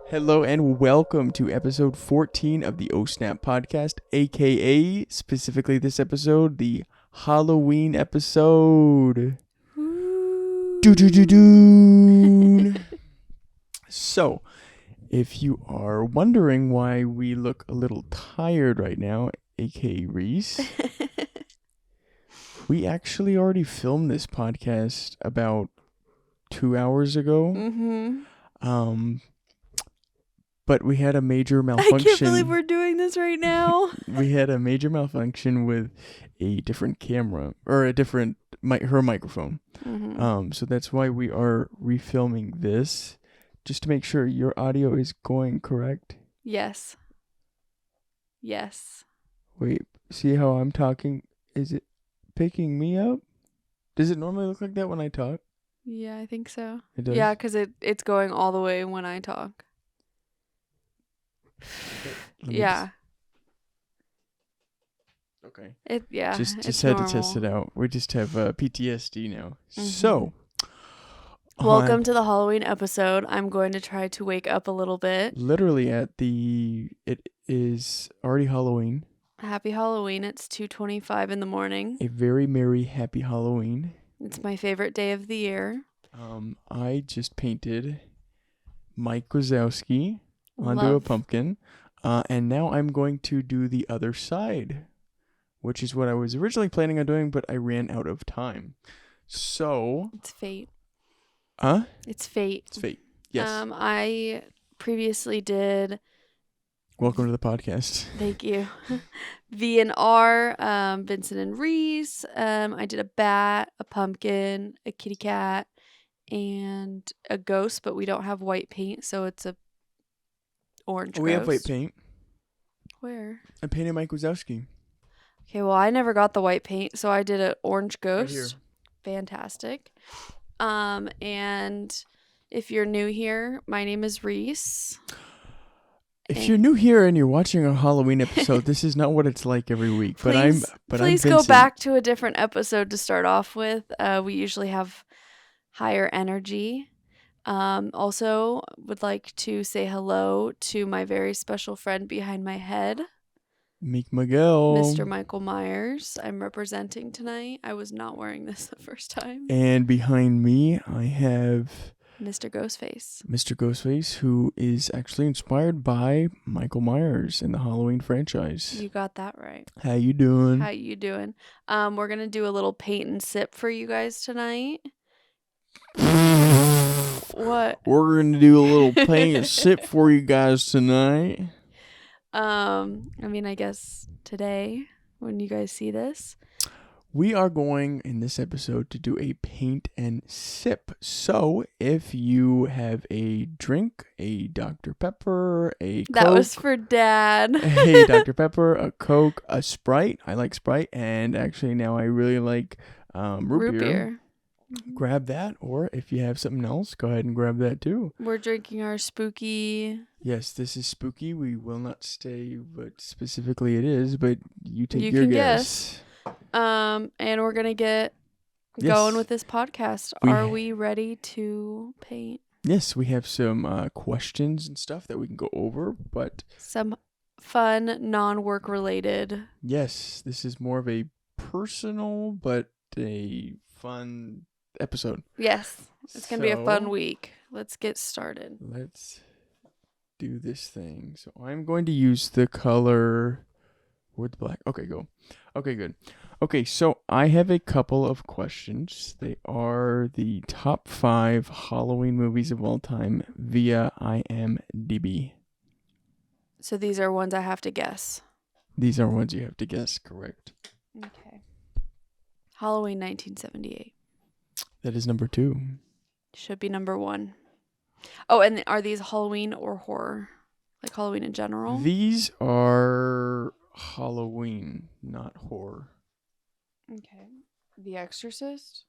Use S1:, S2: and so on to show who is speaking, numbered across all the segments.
S1: Hello and welcome to episode 14 of the Snap podcast, aka specifically this episode, the Halloween episode. Do. So, if you are wondering why we look a little tired right now, aka Reese, we actually already filmed this podcast about 2 hours ago. But we had a major malfunction.
S2: I can't believe we're doing this right now.
S1: We had a major malfunction with a different camera or a different her microphone. So that's why we are refilming this, just to make sure your audio is going correct.
S2: Yes.
S1: Wait, see how I'm talking? Is it picking me up? Does it normally look like that when I talk?
S2: Yeah, I think so.
S1: It does?
S2: Yeah, because it's going all the way when I talk. Yeah.
S1: Okay.
S2: Just
S1: had to test it out. We just have PTSD now. So,
S2: welcome to the Halloween episode. I'm going to try to wake up a little bit.
S1: Literally it is already Halloween.
S2: Happy Halloween. It's 2:25 in the morning.
S1: A very merry happy Halloween.
S2: It's my favorite day of the year.
S1: I just painted Mike Wazowski onto a pumpkin. And now I'm going to do the other side, which is what I was originally planning on doing, but I ran out of time. So
S2: it's fate.
S1: It's
S2: fate.
S1: Yes.
S2: I previously did.
S1: Welcome to the podcast.
S2: Thank you. V and R, Vincent and Reese. I did a bat, a pumpkin, a kitty cat, and a ghost, but we don't have white paint, so it's a orange ghost.
S1: We have white paint.
S2: Where?
S1: I painted Mike Wazowski.
S2: Okay, well, I never got the white paint, so I did an orange ghost.
S1: Right here.
S2: Fantastic. And if you're new here, my name is Reese.
S1: If you're new here and you're watching a Halloween episode, this is not what it's like every week.
S2: Please go back to a different episode to start off with. We usually have higher energy. Also, would like to say hello to my very special friend behind my head,
S1: Meek Miguel.
S2: Mr. Michael Myers. I'm representing tonight. I was not wearing this the first time.
S1: And behind me, I have
S2: Mr. Ghostface.
S1: Mr. Ghostface, who is actually inspired by Michael Myers in the Halloween franchise.
S2: You got that right.
S1: How you doing?
S2: We're going to do a little paint and sip for you guys tonight. What?
S1: We're going to do a little paint and sip for you guys tonight.
S2: I guess today, when you guys see this,
S1: we are going in this episode to do a paint and sip. So if you have a drink, a Dr. Pepper, a Coke.
S2: That was for Dad.
S1: A Dr. Pepper, a Coke, a Sprite. I like Sprite. And actually now I really like root beer. Grab that. Or if you have something else, go ahead and grab that too.
S2: We're drinking our spooky.
S1: Yes, this is spooky. We will not say what specifically it is, but you take your
S2: can
S1: guess.
S2: And we're going to get going with this podcast. Are we ready to paint?
S1: Yes, we have some questions and stuff that we can go over, but
S2: some fun, non-work related.
S1: Yes, this is more of a personal, but a fun episode.
S2: Yes, it's going to be a fun week. Let's get started.
S1: Let's do this thing. So I'm going to use the color... Where's the black? Okay, go. Okay, good. Okay, so I have a couple of questions. They are the top 5 Halloween movies of all time via IMDb.
S2: So these are ones I have to guess.
S1: These are ones you have to guess, correct.
S2: Okay. Halloween 1978.
S1: That is number 2.
S2: Should be number 1. Oh, and are these Halloween or horror? Like Halloween in general?
S1: These are Halloween, not horror.
S2: Okay. The Exorcist?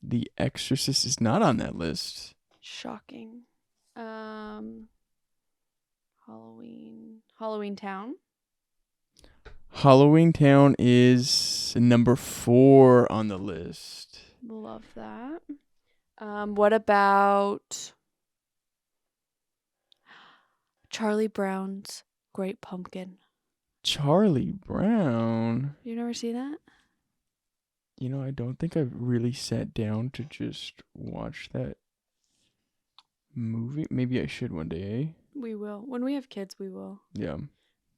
S1: The Exorcist is not on that list.
S2: Shocking. Halloween Town?
S1: Halloween Town is number 4 on the list.
S2: Love that. What about Charlie Brown's Great Pumpkin.
S1: Charlie Brown.
S2: You never see that?
S1: You know, I don't think I've really sat down to just watch that movie. Maybe I should one day, eh?
S2: We will. When we have kids, we will.
S1: Yeah.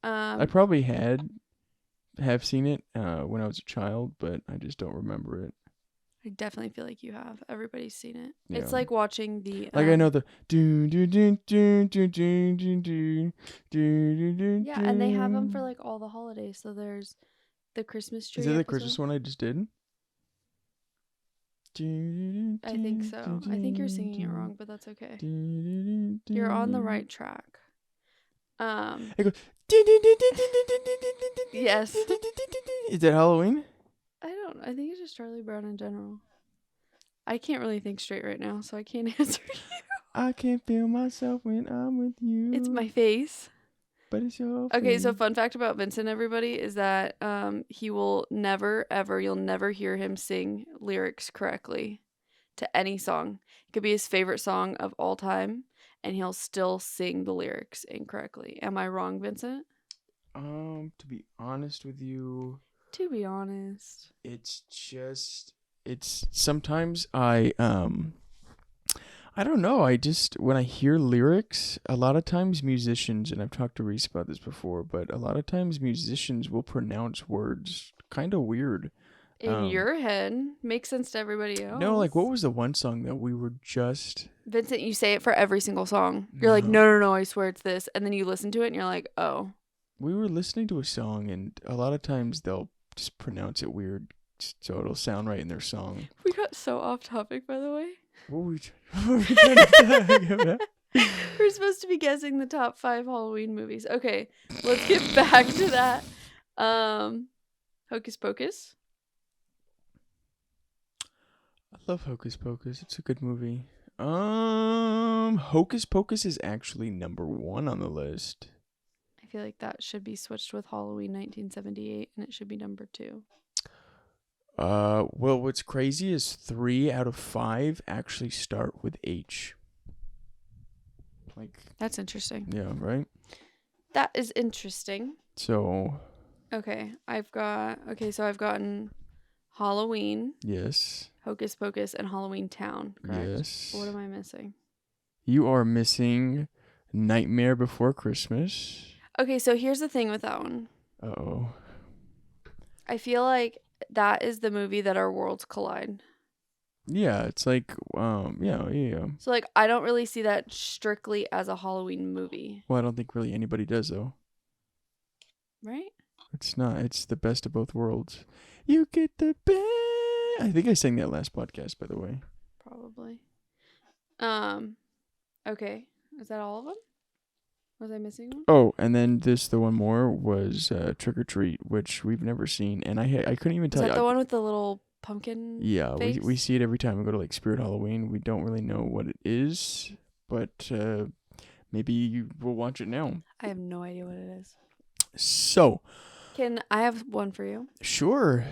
S1: I probably have seen it when I was a child, but I just don't remember it.
S2: I definitely feel like you have. Everybody's seen it.
S1: Yeah.
S2: It's like watching the
S1: Like I know the do do do do do do do do do do.
S2: Yeah, and they have them for like all the holidays. So there's the Christmas tree.
S1: Is it the
S2: episode.
S1: Christmas one I just did?
S2: I think so. I think you're singing it wrong, but that's okay. You're on the right track.
S1: I go.
S2: Yes.
S1: Is that Halloween?
S2: I think it's just Charlie Brown in general. I can't really think straight right now, so I can't answer you.
S1: I can't feel myself when I'm with you.
S2: It's my face.
S1: But it's your
S2: Okay,
S1: face.
S2: so fun fact about Vincent, everybody, is that he will never, ever, you'll never hear him sing lyrics correctly to any song. It could be his favorite song of all time, and he'll still sing the lyrics incorrectly. Am I wrong, Vincent?
S1: To be honest with you,
S2: To be honest.
S1: it's sometimes I don't know. I just, when I hear lyrics, a lot of times musicians, and I've talked to Reese about this before, but a lot of times musicians will pronounce words kind of weird.
S2: In your head, makes sense to everybody else.
S1: No, like what was the one song that we were just...
S2: Vincent, you say it for every single song. You're like, no, I swear it's this. And then you listen to it and you're like, oh.
S1: We were listening to a song, and a lot of times they'll just pronounce it weird, so it'll sound right in their song.
S2: We got so off topic, by the way.
S1: What were we trying to talk about?
S2: We're supposed to be guessing the top 5 Halloween movies. Okay, let's get back to that. Hocus Pocus.
S1: I love Hocus Pocus. It's a good movie. Hocus Pocus is actually number 1 on the list.
S2: I feel like that should be switched with Halloween 1978, and it should be number 2.
S1: Well, what's crazy is 3 out of 5 actually start with H. Like,
S2: that's interesting.
S1: Yeah, right?
S2: That is interesting.
S1: So.
S2: Okay, I've gotten Halloween.
S1: Yes.
S2: Hocus Pocus and Halloween Town, correct?
S1: Yes.
S2: What am I missing?
S1: You are missing Nightmare Before Christmas.
S2: Okay, so here's the thing with that one.
S1: Uh-oh.
S2: I feel like that is the movie that our worlds collide.
S1: Yeah, it's like, yeah.
S2: So, like, I don't really see that strictly as a Halloween movie.
S1: Well, I don't think really anybody does, though.
S2: Right?
S1: It's not. It's the best of both worlds. You get the best. I think I sang that last podcast, by the way.
S2: Probably. Okay. Is that all of them? Was I missing one?
S1: Oh, and then the one more was Trick or Treat, which we've never seen, and I couldn't even tell you.
S2: Is that the one with the little pumpkin?
S1: Yeah,
S2: face?
S1: we see it every time we go to like Spirit Halloween. We don't really know what it is, but maybe we'll watch it now.
S2: I have no idea what it is.
S1: So,
S2: can I have one for you?
S1: Sure.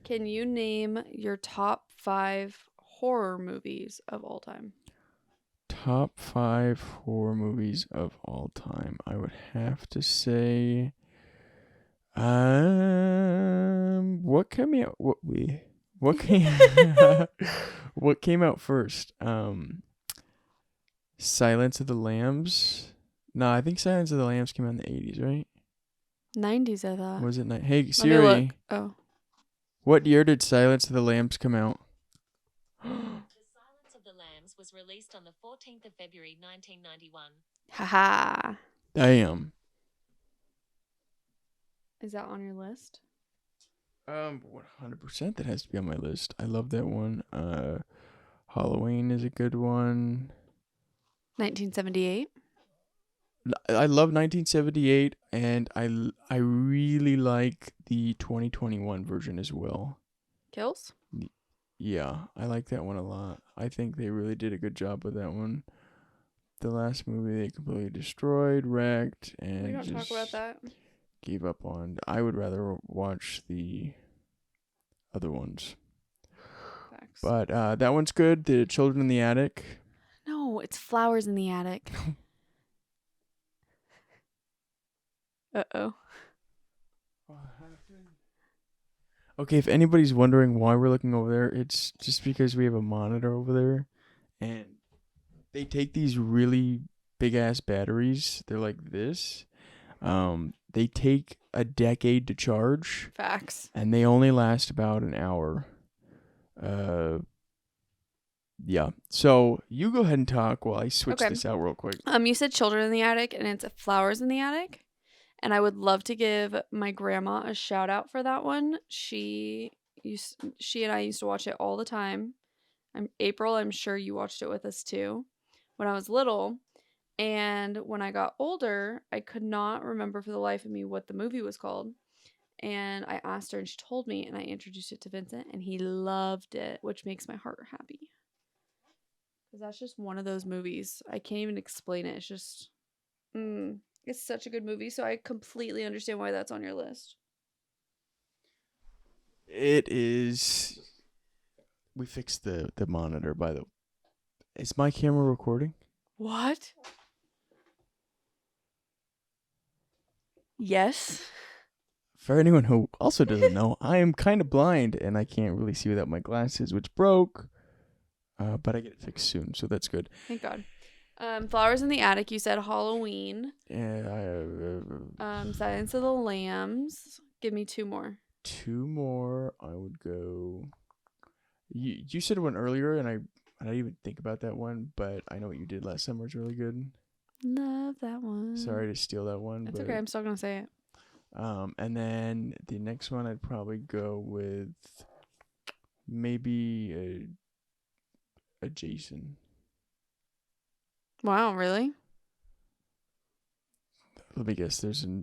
S2: Can you name your top 5 horror movies of all time?
S1: Top 5 horror movies of all time. I would have to say, what came out? What came out first? Silence of the Lambs. No, I think Silence of the Lambs came out in the 80s, right?
S2: 90s, I thought.
S1: Was it? Hey Siri.
S2: Oh.
S1: What year did Silence of the Lambs come out?
S3: Silence of the Lambs was released on the 14th of February 1991.
S2: Haha.
S1: Damn.
S2: Is that on your list?
S1: 100% that has to be on my list. I love that one. Halloween is a good one.
S2: 1978.
S1: I love 1978, and I really like the 2021 version as well.
S2: Kills?
S1: Yeah, I like that one a lot. I think they really did a good job with that one. The last movie they completely destroyed, wrecked, and
S2: we don't talk about that.
S1: Gave up on. I would rather watch the other ones.
S2: Facts.
S1: But that one's good. The Children in the Attic.
S2: No, it's Flowers in the Attic. Uh-oh.
S1: Okay, if anybody's wondering why we're looking over there, it's just because we have a monitor over there, and they take these really big ass batteries. They're like this. They take a decade to charge,
S2: Facts.
S1: and they only last about an hour. Yeah. So you go ahead and talk while I switch
S2: Okay.
S1: this out real quick.
S2: You said children in the attic, and it's flowers in the attic. And I would love to give my grandma a shout out for that one. She and I used to watch it all the time. I'm sure you watched it with us too when I was little. And when I got older, I could not remember for the life of me what the movie was called. And I asked her and she told me, and I introduced it to Vincent and he loved it, which makes my heart happy. Because that's just one of those movies. I can't even explain it. It's just, it's such a good movie. So I completely understand why that's on your list.
S1: It is. We fixed the monitor, by the way. Is my camera recording?
S2: What? Yes.
S1: For anyone who also doesn't know, I am kind of blind and I can't really see without my glasses, which broke. But I get it fixed soon, so that's good.
S2: Thank God. Flowers in the Attic. You said Halloween.
S1: Yeah,
S2: Silence of the Lambs. Give me two more.
S1: two more. I would go. You said one earlier, and I didn't even think about that one, but I know what you did last summer was really good.
S2: Love that one.
S1: Sorry to steal that one.
S2: It's
S1: but,
S2: okay. I'm still gonna say it.
S1: And then the next one, I'd probably go with maybe a Jason.
S2: Wow, really?
S1: Let me guess.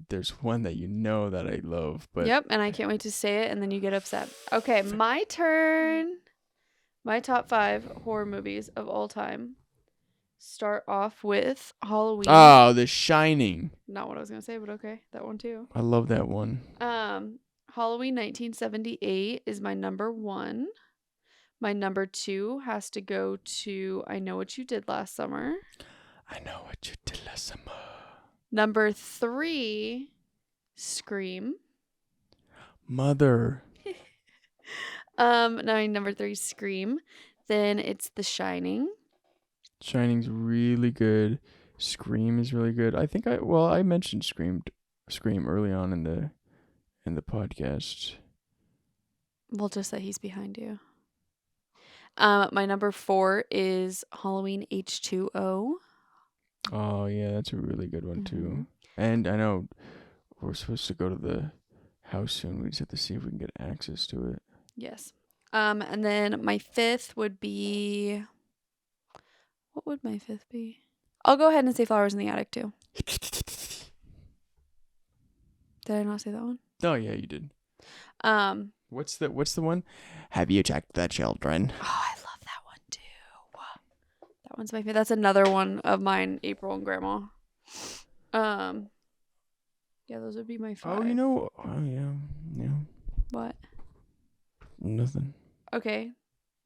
S1: There's one that you know that I love, but
S2: Yep, and I can't wait to say it, and then you get upset. Okay, my turn. My top 5 horror movies of all time start off with Halloween.
S1: Oh, The Shining.
S2: Not what I was gonna say, but okay, that one too.
S1: I love that one.
S2: Halloween 1978 is my number 1. My number 2 has to go to I Know What You Did Last Summer.
S1: I know what you did last summer.
S2: Number 3, Scream.
S1: Mother.
S2: Number 3, Scream. Then it's The Shining.
S1: Shining's really good. Scream is really good. I think I mentioned Scream early on in the podcast.
S2: Well, just that he's behind you. My number 4 is Halloween H2O.
S1: Oh yeah, that's a really good one too. And I know we're supposed to go to the house soon. We just have to see if we can get access to it.
S2: Yes. And then my 5th would be. What would my 5th be? I'll go ahead and say Flowers in the Attic too. Did I not say that one?
S1: Oh yeah, you did. What's the one? Have you checked the children?
S2: Oh, I love that one too. That one's my favorite. That's another one of mine, April and Grandma. Yeah, those would be my 5.
S1: Oh, yeah.
S2: What?
S1: Nothing.
S2: Okay.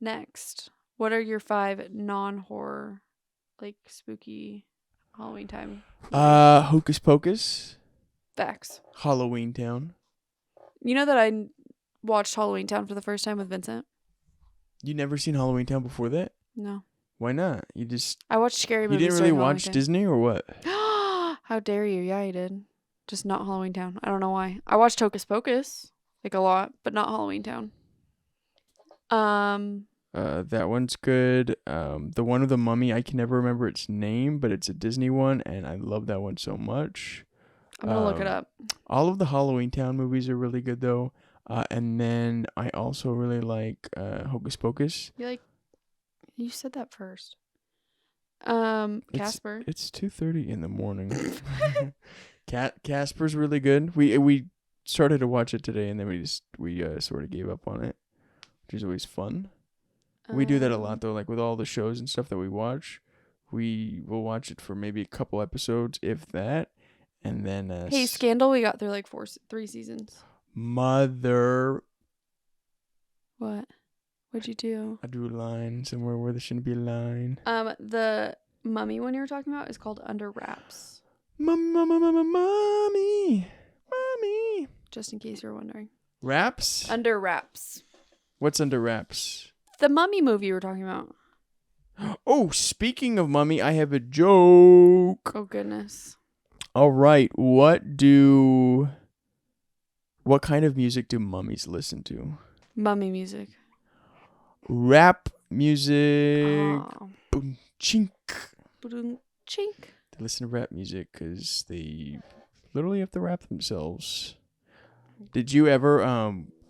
S2: Next. What are your 5 non-horror, like spooky Halloween time?
S1: Hocus Pocus.
S2: Facts.
S1: Halloween Town.
S2: You know that I watched Halloween Town for the first time with Vincent?
S1: You never seen Halloween Town before that?
S2: No.
S1: Why not?
S2: I watched scary
S1: You
S2: movies.
S1: didn't really
S2: during
S1: watch
S2: Halloween
S1: Disney or what?
S2: Town. How dare you? Yeah, I did. Just not Halloween Town. I don't know why. I watched Hocus Pocus like a lot, but not Halloween Town.
S1: That one's good. The one with the mummy, I can never remember its name, but it's a Disney one, and I love that one so much.
S2: I'm gonna look it up.
S1: All of the Halloween Town movies are really good though. And then I also really like Hocus Pocus.
S2: You said that first. Casper.
S1: It's 2:30 in the morning. Casper's really good. We started to watch it today, and then we sort of gave up on it, which is always fun. We do that a lot though, like with all the shows and stuff that we watch. We will watch it for maybe a couple episodes, if that, and then
S2: Hey, Scandal, we got through like 3 seasons.
S1: Mother.
S2: What? What'd you do?
S1: I drew a line somewhere where there shouldn't be a line.
S2: The mummy one you were talking about is called Under Wraps.
S1: Mommy.
S2: just in case you were wondering.
S1: Wraps?
S2: Under wraps.
S1: What's under wraps?
S2: The Mummy movie you were talking about.
S1: Oh, speaking of Mummy, I have a joke.
S2: Oh, goodness.
S1: All right. What kind of music do mummies listen to?
S2: Mummy music.
S1: Rap music.
S2: Oh.
S1: Boom, chink.
S2: Boom, chink.
S1: They listen to rap music because they literally have to rap themselves. Did you ever,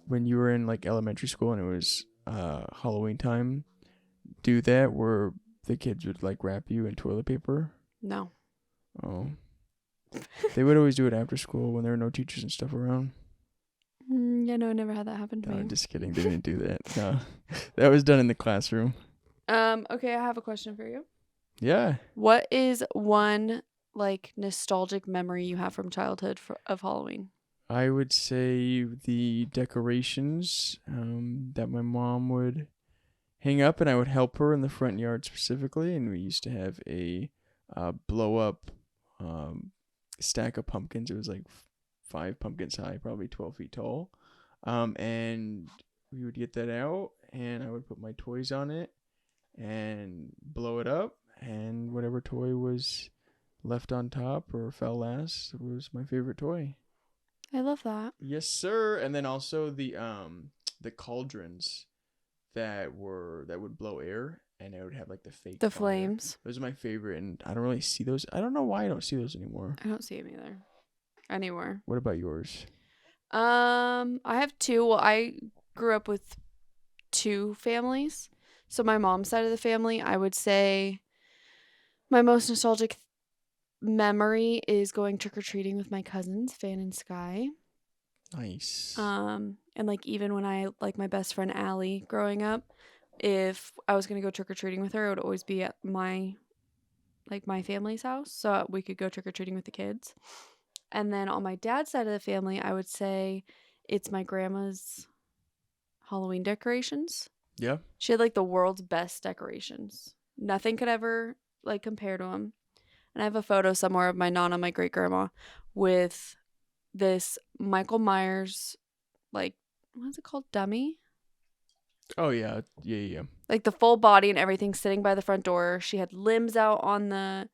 S1: when you were in like elementary school and it was Halloween time, do that where the kids would like wrap you in toilet paper?
S2: No.
S1: Oh. They would always do it after school when there were no teachers and stuff around.
S2: Yeah, no, I never had that happen to
S1: No,
S2: me.
S1: just kidding. They didn't do that. No. That was done in the classroom.
S2: Okay, I have a question for you.
S1: Yeah.
S2: What is one like nostalgic memory you have from childhood of Halloween?
S1: I would say the decorations that my mom would hang up, and I would help her in the front yard specifically. And we used to have a blow up stack of pumpkins. It was like 5 pumpkins high, probably 12 feet tall. And we would get that out, and I would put my toys on it and blow it up, and whatever toy was left on top or fell last was my favorite toy.
S2: I love that.
S1: Yes, sir. And then also the cauldrons that would blow air, and it would have like the fake
S2: The
S1: fire.
S2: flames.
S1: Those are my favorite, and I don't really see those. I don't know why I don't see those anymore.
S2: I don't see them either. Anywhere.
S1: What about yours?
S2: I have 2. Well, I grew up with 2 families. So my mom's side of the family, I would say my most nostalgic memory is going trick-or-treating with my cousins, Fan and Sky.
S1: Nice.
S2: And like even when I like my best friend Allie growing up, if I was gonna go trick-or-treating with her, it would always be at my family's house, so we could go trick-or-treating with the kids. And then on my dad's side of the family, I would say it's my grandma's Halloween decorations.
S1: Yeah.
S2: She had like the world's best decorations. Nothing could ever like compare to them. And I have a photo somewhere of my nana, my great grandma, with this Michael Myers, like, what's it called? Dummy?
S1: Oh yeah. Yeah.
S2: Like the full body and everything sitting by the front door. She had limbs out on the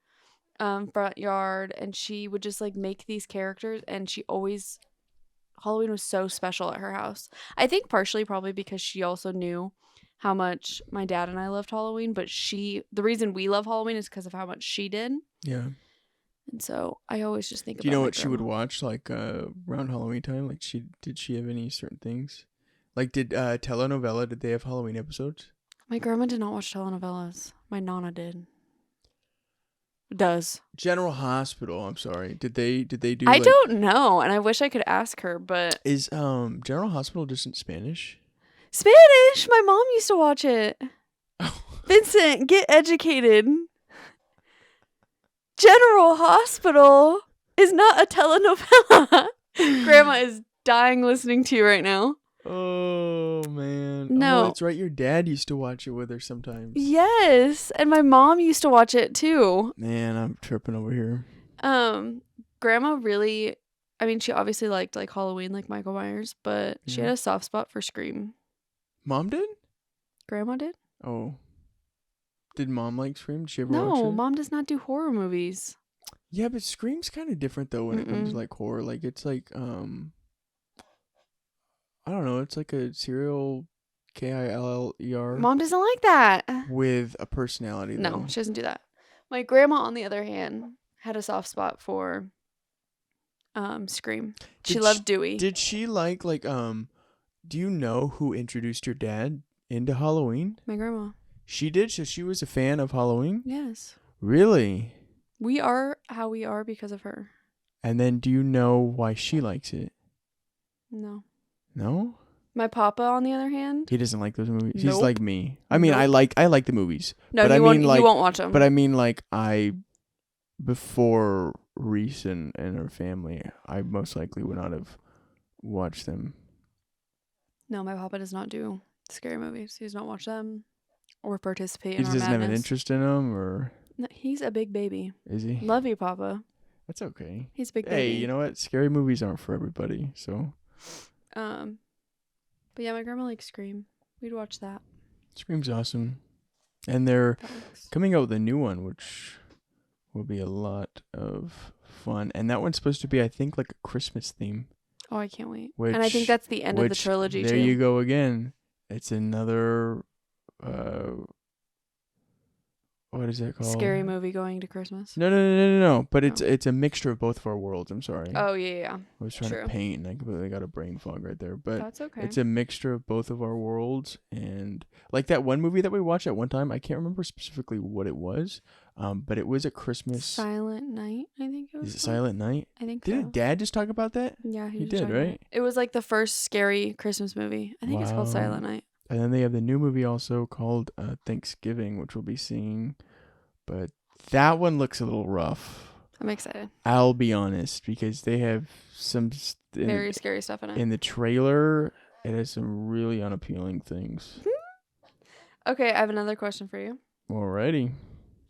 S2: front yard, and she would just like make these characters, and Halloween was so special at her house. I think partially probably because she also knew how much my dad and I loved Halloween, but the reason we love Halloween is because of how much she did.
S1: Yeah.
S2: And so I always just think about
S1: Do you know
S2: my
S1: what she would
S2: grandma.
S1: watch like around Halloween time? Like did she have any certain things? Like did telenovela, did they have Halloween episodes?
S2: My grandma did not watch telenovelas. My nana did. Does.
S1: General Hospital, I'm sorry. Did they do
S2: I
S1: like,
S2: don't know, and I wish I could ask her, but
S1: is General Hospital just in Spanish?
S2: Spanish! My mom used to watch it. Vincent, get educated. General Hospital is not a telenovela. Grandma is dying listening to you right now.
S1: Oh man.
S2: No.
S1: Oh, that's right. Your dad used to watch it with her sometimes.
S2: Yes, and my mom used to watch it too.
S1: Man, I'm tripping over here.
S2: Grandma really, I mean, she obviously liked like Halloween, like Michael Myers, but she
S1: Yeah.
S2: had a soft spot for Scream.
S1: Mom did?
S2: Grandma did?
S1: Oh. Did Mom like Scream? Did she ever watch
S2: No,
S1: it?
S2: Mom does not do horror movies.
S1: Yeah, but Scream's kind of different though when it comes to like horror. Like it's like I don't know, it's like a serial KILLER
S2: Mom doesn't like that.
S1: with a personality though.
S2: No, she doesn't do that. My grandma, on the other hand, had a soft spot for Scream. She
S1: Did
S2: loved Dewey.
S1: Did she like do you know who introduced your dad into Halloween?
S2: My grandma.
S1: She did, so she was a fan of Halloween?
S2: Yes.
S1: Really?
S2: We are how we are because of her.
S1: And then do you know why she likes it?
S2: No.
S1: No?
S2: My papa, on the other hand.
S1: He doesn't like those movies. He's
S2: Nope.
S1: like me. I mean,
S2: Nope.
S1: I like the movies.
S2: No,
S1: but
S2: you
S1: I
S2: won't.
S1: mean, like,
S2: you won't watch them.
S1: But I mean, like, before Reese and her family, I most likely would not have watched them.
S2: No, my papa does not do scary movies. He does not watch them or participate
S1: He
S2: in
S1: just
S2: our
S1: doesn't have an
S2: madness.
S1: interest in them, or
S2: No, he's a big baby.
S1: is he?
S2: Love you, Papa.
S1: That's okay.
S2: He's a big
S1: Hey,
S2: baby.
S1: you know what? Scary movies aren't for everybody, so
S2: But yeah, my grandma likes Scream. We'd watch that.
S1: Scream's awesome. And they're
S2: That looks.
S1: coming out with a new one, which will be a lot of fun. And that one's supposed to be, I think, like a Christmas theme.
S2: Oh, I can't wait.
S1: Which,
S2: and I think that's the end of the trilogy
S1: there
S2: too.
S1: you go again. It's another, what is that called?
S2: Scary movie going to Christmas.
S1: No. But
S2: Oh.
S1: it's a mixture of both of our worlds. I'm sorry.
S2: Oh yeah.
S1: I was trying
S2: True.
S1: to paint and I completely got a brain fog right there. But
S2: That's okay.
S1: it's a mixture of both of our worlds. And like that one movie that we watched at one time, I can't remember specifically what it was. But it was a Christmas.
S2: Silent Night, I think it was.
S1: Is it
S2: called.
S1: Silent Night?
S2: I think so.
S1: Didn't Dad just talk about that?
S2: Yeah,
S1: He
S2: was
S1: did,
S2: talking about
S1: right?
S2: It was like the first scary Christmas movie. I think it's called
S1: Wow.
S2: Silent Night.
S1: And then they have the new movie also called Thanksgiving, which we'll be seeing. But that one looks a little rough.
S2: I'm excited.
S1: I'll be honest, because they have some
S2: Very scary stuff in it.
S1: in the trailer. It has some really unappealing things.
S2: Okay, I have another question for you.
S1: Alrighty.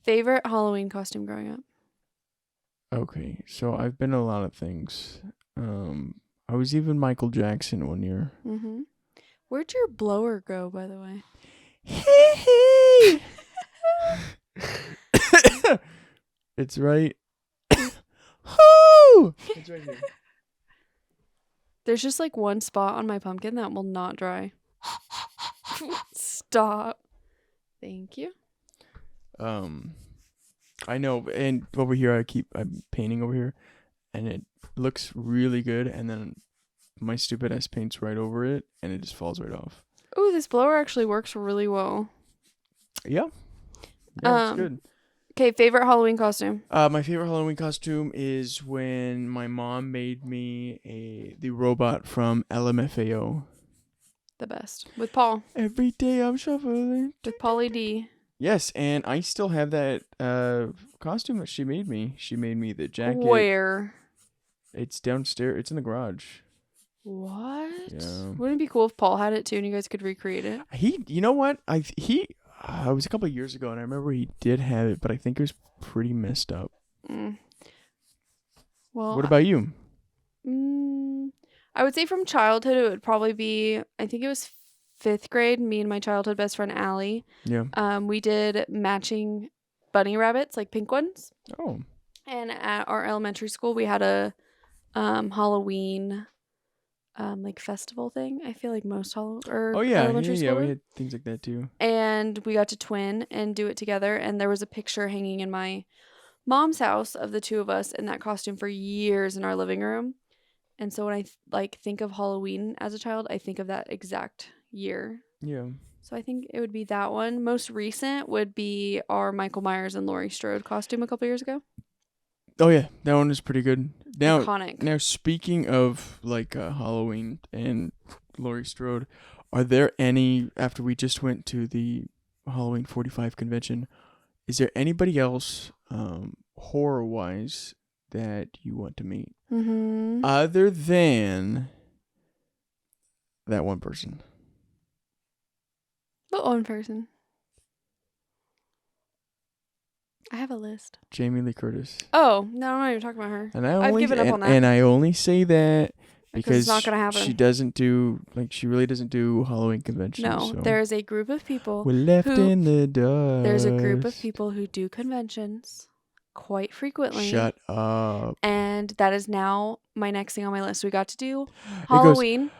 S2: Favorite Halloween costume growing up?
S1: Okay, so I've been a lot of things. I was even Michael Jackson one year.
S2: Mm-hmm. Where'd your blower go, by the way?
S1: It's right. Woo! It's right here.
S2: There's just like one spot on my pumpkin that will not dry. Stop. Thank you.
S1: I know, and over here I'm painting over here, and it looks really good, and then my stupid ass paints right over it, and it just falls right off.
S2: Oh, this blower actually works really well.
S1: Yeah, it's good.
S2: Okay, favorite Halloween costume?
S1: My favorite Halloween costume is when my mom made me the robot from LMFAO.
S2: The best. With Paul.
S1: Every day I'm shuffling.
S2: With Pauly D.
S1: Yes, and I still have that costume that she made me. She made me the jacket.
S2: Where?
S1: It's downstairs. It's in the garage.
S2: What?
S1: Yeah.
S2: Wouldn't it be cool if Paul had it too and you guys could recreate it?
S1: You know what? It was a couple of years ago, and I remember he did have it, but I think it was pretty messed up.
S2: Well,
S1: What about you?
S2: I would say from childhood it would probably be, I think it was 5th grade, me and my childhood best friend Allie.
S1: Yeah.
S2: We did matching bunny rabbits, like pink ones.
S1: Oh.
S2: And at our elementary school we had a Halloween like festival thing. I feel like most elementary school.
S1: Yeah, we
S2: did.
S1: had things like that too.
S2: And we got to twin and do it together, and there was a picture hanging in my mom's house of the two of us in that costume for years in our living room. And so when I think of Halloween as a child, I think of that exact year.
S1: Yeah.
S2: So I think it would be that one. Most recent would be our Michael Myers and Laurie Strode costume a couple years ago.
S1: Oh yeah, that one is pretty good.
S2: Iconic.
S1: Now speaking of like Halloween and Laurie Strode, are there any, after we just went to the Halloween 45 convention, is there anybody else horror wise that you want to meet other than that one person?
S2: What one person? I have a list.
S1: Jamie Lee Curtis.
S2: Oh, no, I'm not even talking about her.
S1: And
S2: I've given up on that.
S1: And I only say that
S2: Because it's
S1: because
S2: not gonna happen.
S1: she really doesn't do Halloween conventions.
S2: No,
S1: so.
S2: there is a group of people.
S1: We're left
S2: who-
S1: in the dark.
S2: There's a group of people who do conventions quite frequently.
S1: Shut up.
S2: And that is now my next thing on my list. We got to do
S1: It goes,
S2: Halloween.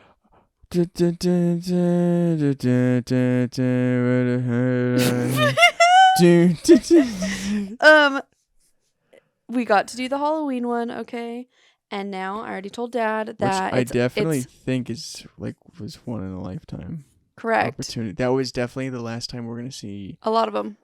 S2: We got to do the Halloween one, okay? And now I already told Dad that
S1: Which I definitely
S2: it's
S1: think was one in a lifetime
S2: correct.
S1: opportunity. That was definitely the last time we're gonna see
S2: A lot of them.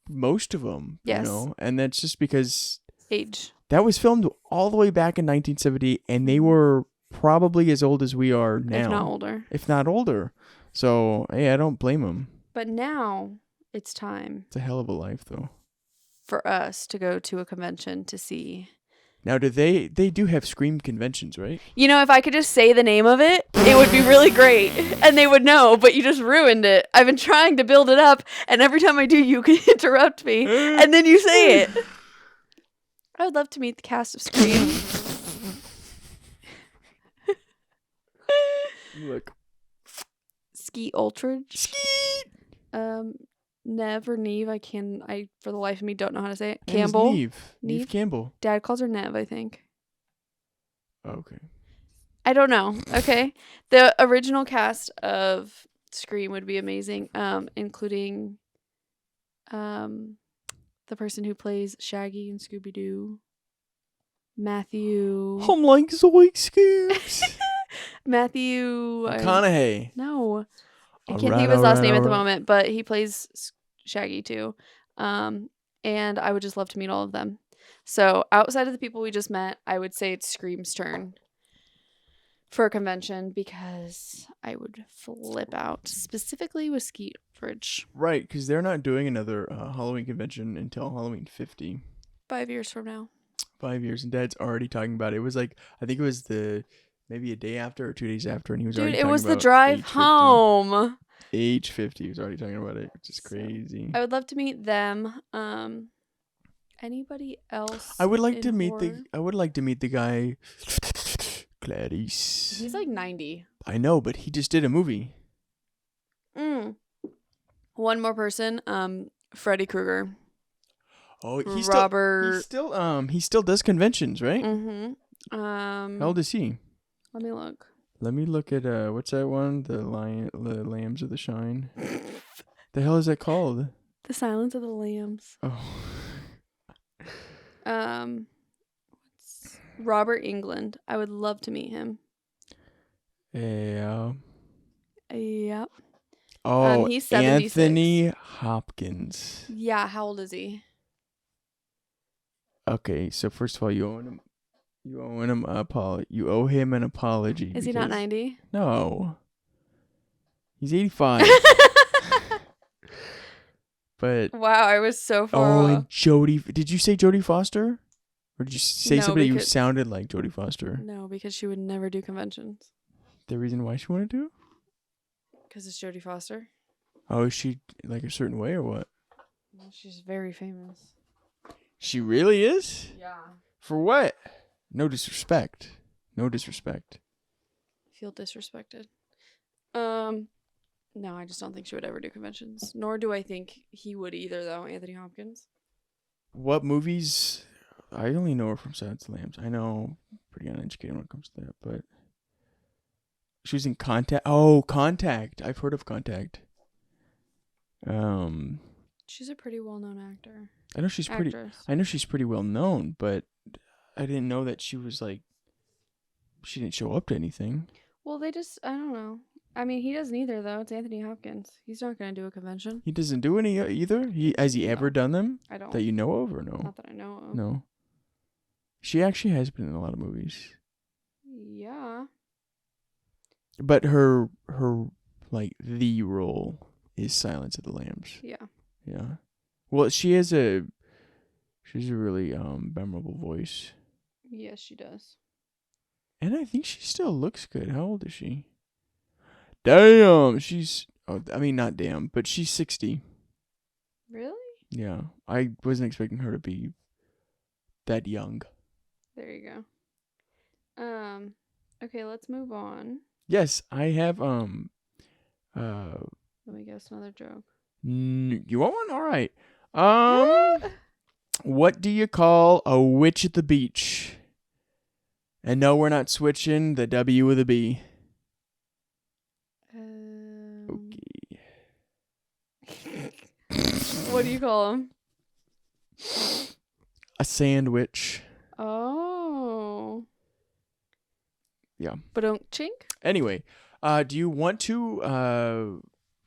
S1: most of them.
S2: Yes.
S1: You know? And that's just because
S2: Age.
S1: that was filmed all the way back in 1970, and they were probably as old as we are now,
S2: If not older.
S1: if not older. So hey, I don't blame them.
S2: But now it's time
S1: It's a hell of a life, though.
S2: for us to go to a convention to see.
S1: Now, they do have Scream conventions, right?
S2: You know, if I could just say the name of it, it would be really great. And they would know, but you just ruined it. I've been trying to build it up, and every time I do, you can interrupt me, and then you say it. I would love to meet the cast of Scream.
S1: Look.
S2: Skeet Ultridge.
S1: Skeet.
S2: Nev or Neve. I for the life of me don't know how to say it.
S1: And it's
S2: Campbell.
S1: Neve. Neve Campbell.
S2: Dad calls her Nev, I think.
S1: Okay.
S2: I don't know. Okay. The original cast of Scream would be amazing. Including the person who plays Shaggy and Scooby Doo. Matthew.
S1: I'm like Zoink Scoops.
S2: Matthew.
S1: McConaughey.
S2: No. I can't think of his last name at the moment, but he plays Shaggy too. And I would just love to meet all of them. So outside of the people we just met, I would say it's Scream's turn for a convention because I would flip out, specifically with Skeet Fridge.
S1: Right, because they're not doing another Halloween convention until Halloween 50.
S2: 5 years from now.
S1: 5 years, and Dad's already talking about it. It was like, I think it was maybe a day after or 2 days after, and he was already talking about
S2: Dude, it was the drive
S1: H50.
S2: home.
S1: H50, he was already talking about it, which is crazy.
S2: I would love to meet them. Anybody else?
S1: I would like to
S2: in
S1: meet
S2: horror?
S1: I would like to meet the guy, Clarice.
S2: He's like 90.
S1: I know, but he just did a movie.
S2: One more person. Freddy Krueger.
S1: Oh, he still does conventions, right?
S2: Mm-hmm.
S1: How old is he?
S2: Let me look.
S1: Let me look at what's that one? The Lambs of the Shine. The hell is that called?
S2: The Silence of the Lambs.
S1: Oh.
S2: Robert England. I would love to meet him.
S1: Yeah.
S2: Yep.
S1: Oh,
S2: he's 76.
S1: Anthony Hopkins.
S2: Yeah, how old is he?
S1: Okay, so first of all, you owe him You owe him an apology.
S2: Is he not 90?
S1: No. He's 85. But
S2: wow, I was so far
S1: oh,
S2: off.
S1: and Jodie. Did you say Jodie Foster? Or did you say
S2: No,
S1: somebody who
S2: because-
S1: sounded like Jodie Foster?
S2: No, because she would never do conventions.
S1: The reason why she wanted to?
S2: Because it's Jodie Foster.
S1: Oh, is she like a certain way or what?
S2: Well, she's very famous.
S1: She really is?
S2: Yeah.
S1: For what? No disrespect. No disrespect.
S2: I feel disrespected. No, I just don't think she would ever do conventions. Nor do I think he would either, though, Anthony Hopkins.
S1: What movies? I only know her from Silence of the Lambs. I know pretty uneducated when it comes to that, but she was in Contact. Oh, Contact. I've heard of Contact.
S2: She's a pretty well-known actor.
S1: I know she's pretty.
S2: Actress.
S1: I know she's pretty well known, but I didn't know that she was like. She didn't show up to anything.
S2: Well, I don't know. I mean, he doesn't either, though. It's Anthony Hopkins. He's not going to do a convention.
S1: He doesn't do any either. Has he ever done them
S2: I don't.
S1: that you know of or no?
S2: Not that I know of.
S1: No. She actually has been in a lot of movies.
S2: Yeah.
S1: But her like the role is Silence of the Lambs.
S2: Yeah.
S1: Yeah. Well, she's a really memorable voice.
S2: Yes, she does.
S1: And I think she still looks good. How old is she? Damn, not damn, but she's 60.
S2: Really?
S1: Yeah. I wasn't expecting her to be that young.
S2: There you go. Okay, let's move on.
S1: Yes, I have
S2: Let me guess another joke.
S1: you want one? All right. What do you call a witch at the beach? And no, we're not switching the W with a B. Okay.
S2: What do you call them?
S1: A sandwich.
S2: Oh.
S1: Yeah.
S2: Ba-dunk-chink?
S1: Anyway, do you want to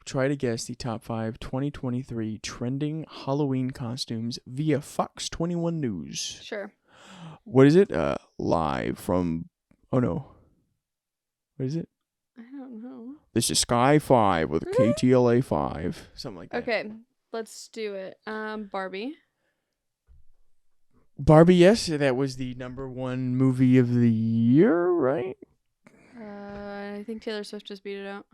S1: try to guess the top 5 2023 trending Halloween costumes via Fox 21 News?
S2: Sure.
S1: What is it? Live from... Oh, no. What is it?
S2: I don't know.
S1: This is Sky 5 with KTLA 5. Something like that.
S2: Okay, let's do it. Barbie.
S1: Barbie, yes. That was the #1 movie of the year, right?
S2: I think Taylor Swift just beat it out.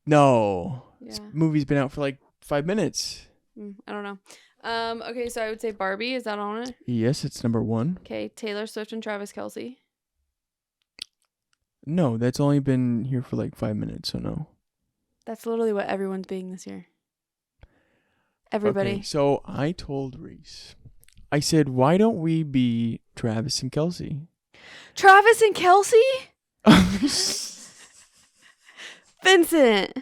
S1: No. This
S2: Yeah.
S1: movie's been out for like 5 minutes.
S2: I don't know. Okay, so I would say Barbie. Is that on it?
S1: Yes, it's #1.
S2: Okay, Taylor Swift and Travis Kelce.
S1: No, that's only been here for like 5 minutes, so no.
S2: That's literally what everyone's being this year.
S1: Okay,
S2: Everybody.
S1: so I told Reese, I said, why don't we be Travis and Kelsey?
S2: Travis and Kelsey? Vincent.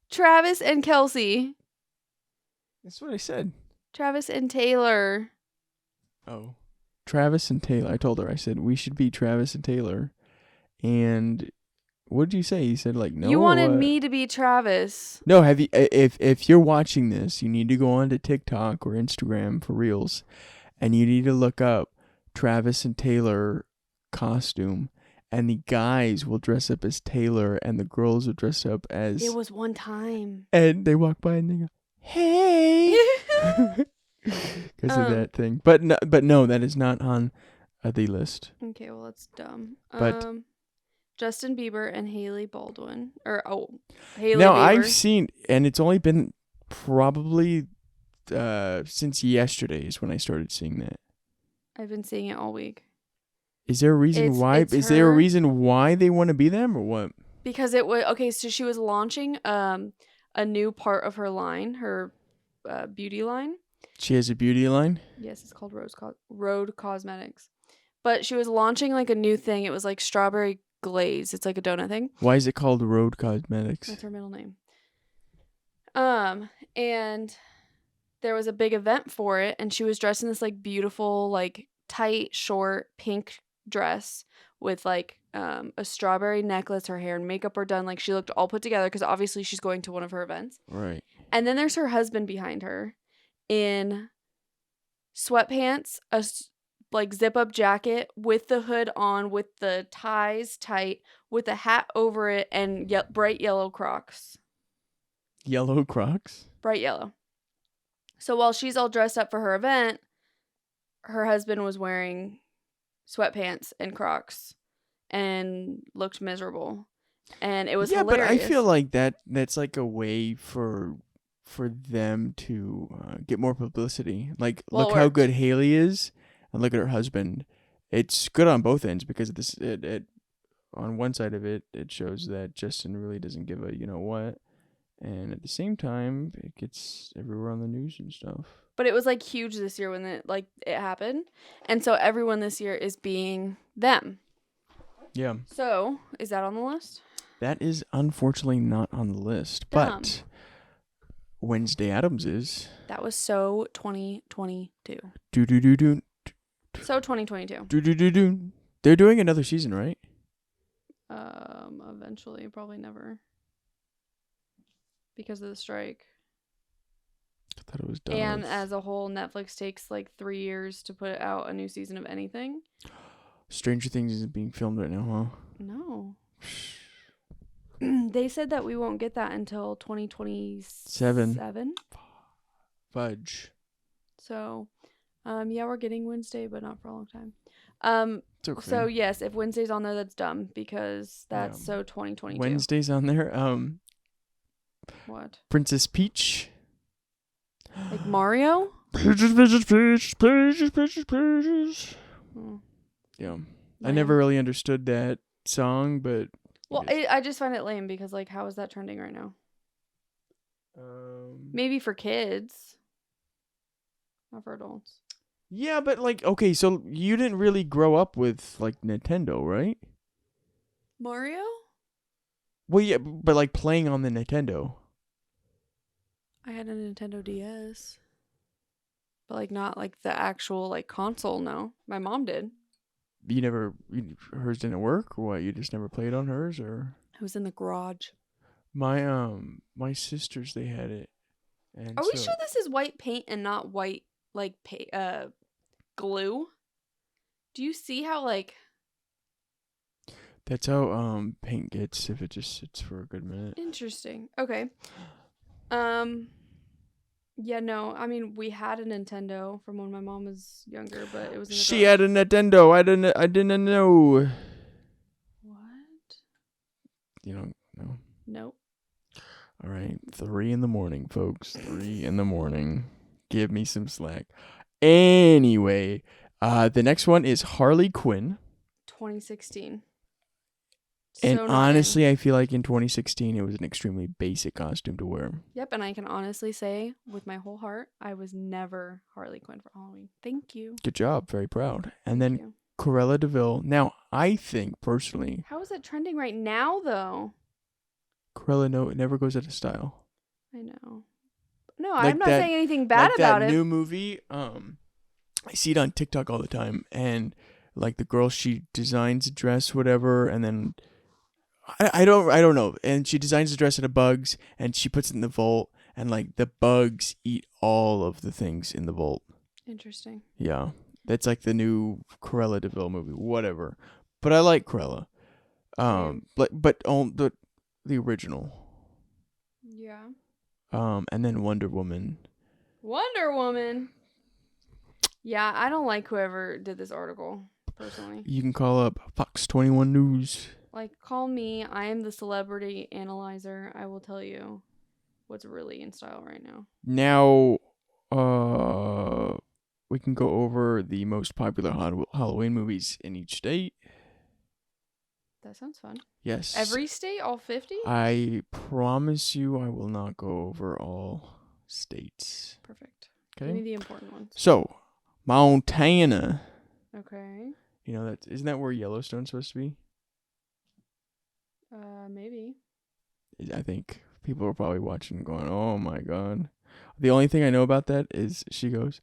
S2: Travis and Kelsey.
S1: That's what I said.
S2: Travis and Taylor.
S1: Oh. Travis and Taylor. I told her, I said, we should be Travis and Taylor. And what did you say? You said, like, no,
S2: You
S1: or
S2: wanted
S1: what?
S2: me to be Travis.
S1: No, have you? If you're watching this, you need to go on to TikTok or Instagram for Reels, and you need to look up Travis and Taylor costume, and the guys will dress up as Taylor, and the girls will dress up as.
S2: It was one time.
S1: And they walk by and they go, "Hey," because of that thing. But no, that is not on the list.
S2: Okay, well, that's dumb.
S1: But-
S2: Justin Bieber and Haley Baldwin. Haley
S1: Now
S2: Bieber.
S1: I've seen, and it's only been probably since yesterday is when I started seeing that.
S2: I've been seeing it all week.
S1: Is there a reason why?
S2: It's
S1: Is there a
S2: her.
S1: reason why they want to be them or what?
S2: Because it was okay. So she was launching a new part of her line, her beauty line.
S1: She has a beauty line.
S2: Yes, it's called Road Cosmetics. But she was launching like a new thing. It was like strawberry glaze. It's like a donut thing.
S1: Why is it called Road Cosmetics?
S2: That's her middle name. And there was a big event for it, and she was dressed in this like beautiful, like tight, short, pink dress with like a strawberry necklace. Her hair and makeup were done. Like she looked all put together because obviously she's going to one of her events.
S1: Right.
S2: And then there's her husband behind her in sweatpants, like zip up jacket with the hood on, with the ties tight, with a hat over it, and bright yellow Crocs.
S1: Yellow Crocs.
S2: Bright yellow. So while she's all dressed up for her event, her husband was wearing sweatpants and Crocs and looked miserable. And it was hilarious.
S1: But I feel like that's like a way for them to get more publicity. Like,
S2: Well,
S1: look
S2: it
S1: how
S2: worked.
S1: good Haley is, and look at her husband. It's good on both ends because this it on one side of it shows that Justin really doesn't give a you know what, and at the same time it gets everywhere on the news and stuff.
S2: But it was like huge this year when it happened. And so everyone this year is being them.
S1: Yeah.
S2: So, is that on the list?
S1: That is unfortunately not on the list,
S2: Dumb.
S1: but Wednesday Addams is.
S2: That was so 2022.
S1: Do do do do
S2: So 2022.
S1: do do do do. They're doing another season, right?
S2: Eventually, probably never. Because of the strike.
S1: I thought it was done.
S2: And as a whole, Netflix takes like 3 years to put out a new season of anything.
S1: Stranger Things isn't being filmed right now, huh?
S2: No. They said that we won't get that until 2027.
S1: Fudge.
S2: So, yeah, we're getting Wednesday, but not for a long time.
S1: It's okay.
S2: So yes, if Wednesday's on there, that's dumb because that's so 2022.
S1: Wednesday's on there.
S2: What?
S1: Princess Peach.
S2: Like Mario?
S1: Peaches, peaches, peaches, peaches, peaches, peaches.
S2: Oh,
S1: Yeah. I
S2: lame.
S1: never really understood that song, but
S2: Well, I just find it lame because like, how is that trending right now? Maybe for kids, not for adults.
S1: yeah, but like, okay, so you didn't really grow up with like Nintendo, right?
S2: Mario?
S1: Well, yeah, but like playing on the Nintendo.
S2: I had a Nintendo DS, but like not like the actual like console. No, my mom did.
S1: Hers didn't work, or what? You just never played on hers, or?
S2: It was in the garage.
S1: My sisters, they had it. And
S2: Are we sure this is white paint and not white like glue? Do you see how like?
S1: That's how paint gets if it just sits for a good minute.
S2: Interesting. Okay. Yeah, no. I mean, we had a Nintendo from when my mom was younger, but it was in the
S1: She had a Nintendo. I didn't know.
S2: What?
S1: You don't know.
S2: Nope.
S1: All right, 3 a.m, folks. 3 a.m. Give me some slack. Anyway, The next one is Harley Quinn.
S2: 2016.
S1: And
S2: So not in.
S1: honestly, I feel like in 2016, it was an extremely basic costume to wear.
S2: Yep, and I can honestly say with my whole heart, I was never Harley Quinn for Halloween. Thank you.
S1: Good job. Very proud. And
S2: Thank
S1: then
S2: you.
S1: Cruella DeVille. Now, I think personally,
S2: How is it trending right now, though?
S1: Cruella it never goes out of style.
S2: I know. No,
S1: Like
S2: I'm not
S1: that-
S2: saying anything bad
S1: like
S2: about
S1: that
S2: it.
S1: new movie. I see it on TikTok all the time, and like the girl, she designs a dress, whatever, and then I don't know, and she designs a dress out of bugs, and she puts it in the vault, and like the bugs eat all of the things in the vault.
S2: Interesting.
S1: Yeah, that's like the new Cruella DeVille movie, whatever. But I like Cruella.
S2: Same.
S1: But on the original.
S2: Yeah.
S1: And then Wonder Woman.
S2: Wonder Woman. Yeah, I don't like whoever did this article, personally.
S1: You can call up Fox 21 News.
S2: Like, call me. I am the celebrity analyzer. I will tell you what's really in style right now.
S1: Now, we can go over the most popular Halloween movies in each state.
S2: That sounds fun.
S1: Yes.
S2: Every state? All 50?
S1: I promise you I will not go over all states.
S2: Perfect. Give me
S1: Okay?
S2: the important ones.
S1: So, Montana.
S2: Okay.
S1: You know, isn't that where Yellowstone's supposed to be?
S2: Maybe.
S1: I think people are probably watching and going, oh my God. The only thing I know about that is she goes,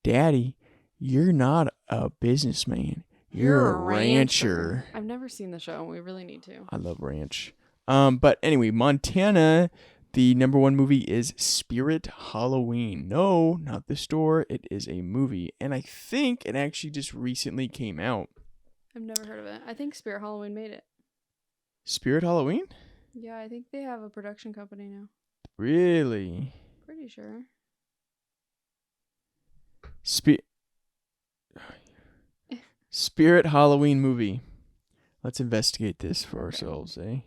S1: Daddy, you're not a businessman. You're a rancher.
S2: I've never seen the show. We really need to.
S1: I love ranch. But anyway, Montana, the number one movie is Spirit Halloween. No, not the store. It is a movie. And I think it actually just recently came out.
S2: I've never heard of it. I think Spirit Halloween made it.
S1: Spirit Halloween?
S2: Yeah, I think they have a production company now.
S1: Really?
S2: Pretty sure.
S1: Spirit Halloween movie. Let's investigate this for ourselves, eh?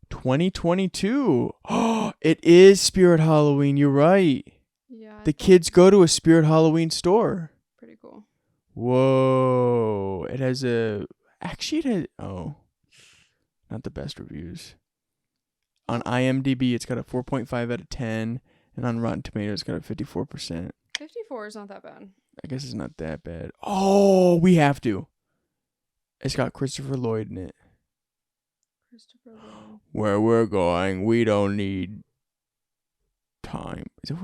S1: 2022. Oh, it is Spirit Halloween. You're right.
S2: Yeah.
S1: The kids go to a Spirit Halloween store.
S2: Pretty cool.
S1: Whoa. It has actually it has, not the best reviews. On IMDb, it's got a 4.5 out of 10. And on Rotten Tomatoes, it's got a 54%.
S2: 54 is not that bad.
S1: I guess it's not that bad. Oh, we have to. It's got Christopher Lloyd in it.
S2: Christopher Lloyd.
S1: Where we're going, we don't need time. Is that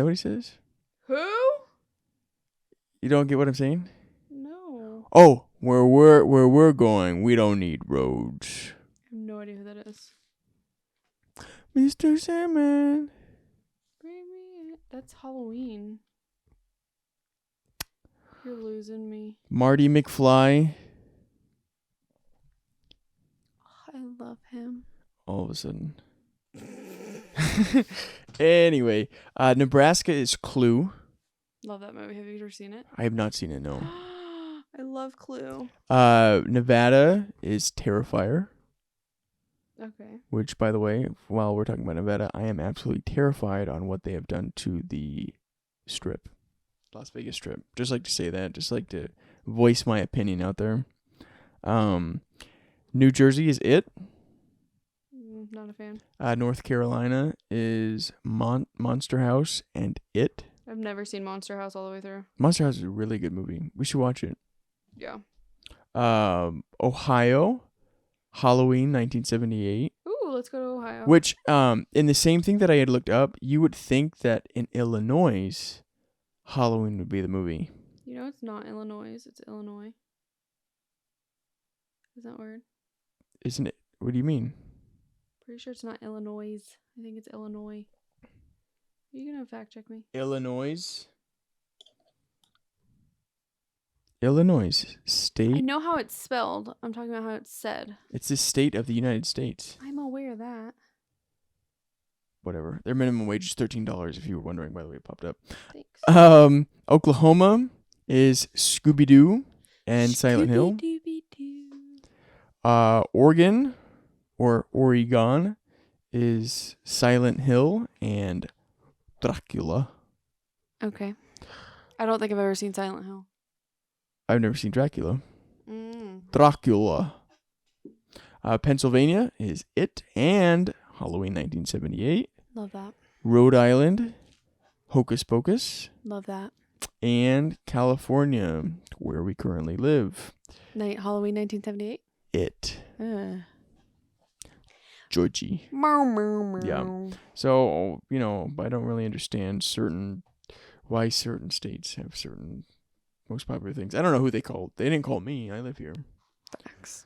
S1: what he says?
S2: Who?
S1: You don't get what I'm saying?
S2: No.
S1: Oh, where we're going, we don't need roads.
S2: I have no idea who that is.
S1: Mr. Sandman.
S2: Bring me. That's Halloween. You're losing me.
S1: Marty McFly.
S2: Oh, I love him.
S1: All of a sudden. Anyway, Nebraska is Clue.
S2: Love that movie. Have you ever seen it?
S1: I have not seen it, no.
S2: I love Clue.
S1: Nevada is Terrifier.
S2: Okay.
S1: Which, by the way, while we're talking about Nevada, I am absolutely terrified on what they have done to the Strip. Las Vegas Strip. Just like to say that. Just like to voice my opinion out there. New Jersey is It.
S2: Not a fan.
S1: North Carolina is Monster House and It.
S2: I've never seen Monster House all the way through.
S1: Monster House is a really good movie. We should watch it.
S2: Yeah.
S1: Ohio, Halloween 1978.
S2: Ooh, let's go to Ohio.
S1: Which, in the same thing that I had looked up, you would think that in Illinois, Halloween would be the movie.
S2: You know it's not Illinois. It's Illinois. Is that weird?
S1: Isn't it? What do you mean?
S2: Pretty sure it's not Illinois. I think it's Illinois. Are you gonna fact check me?
S1: Illinois state.
S2: I know how it's spelled. I'm talking about how it's said.
S1: It's the state of the United States.
S2: I'm aware of that.
S1: Whatever. Their minimum wage is $13. If you were wondering, by the way, it popped up.
S2: Thanks.
S1: Oklahoma is Scooby Doo and Silent Hill.
S2: Scooby-Dooby-Doo.
S1: Oregon or Oregon is Silent Hill and Dracula.
S2: Okay. I don't think I've ever seen Silent Hill.
S1: I've never seen Dracula.
S2: Mm.
S1: Dracula. Pennsylvania is It and Halloween 1978.
S2: Love that.
S1: Rhode Island, Hocus Pocus.
S2: Love that.
S1: And California, where we currently live.
S2: Halloween 1978.
S1: It.
S2: Uh.
S1: Georgie.
S2: Meow, meow, meow.
S1: Yeah. So, I don't really understand why certain states have certain most popular things. I don't know who they called. They didn't call me. I live here.
S2: Facts.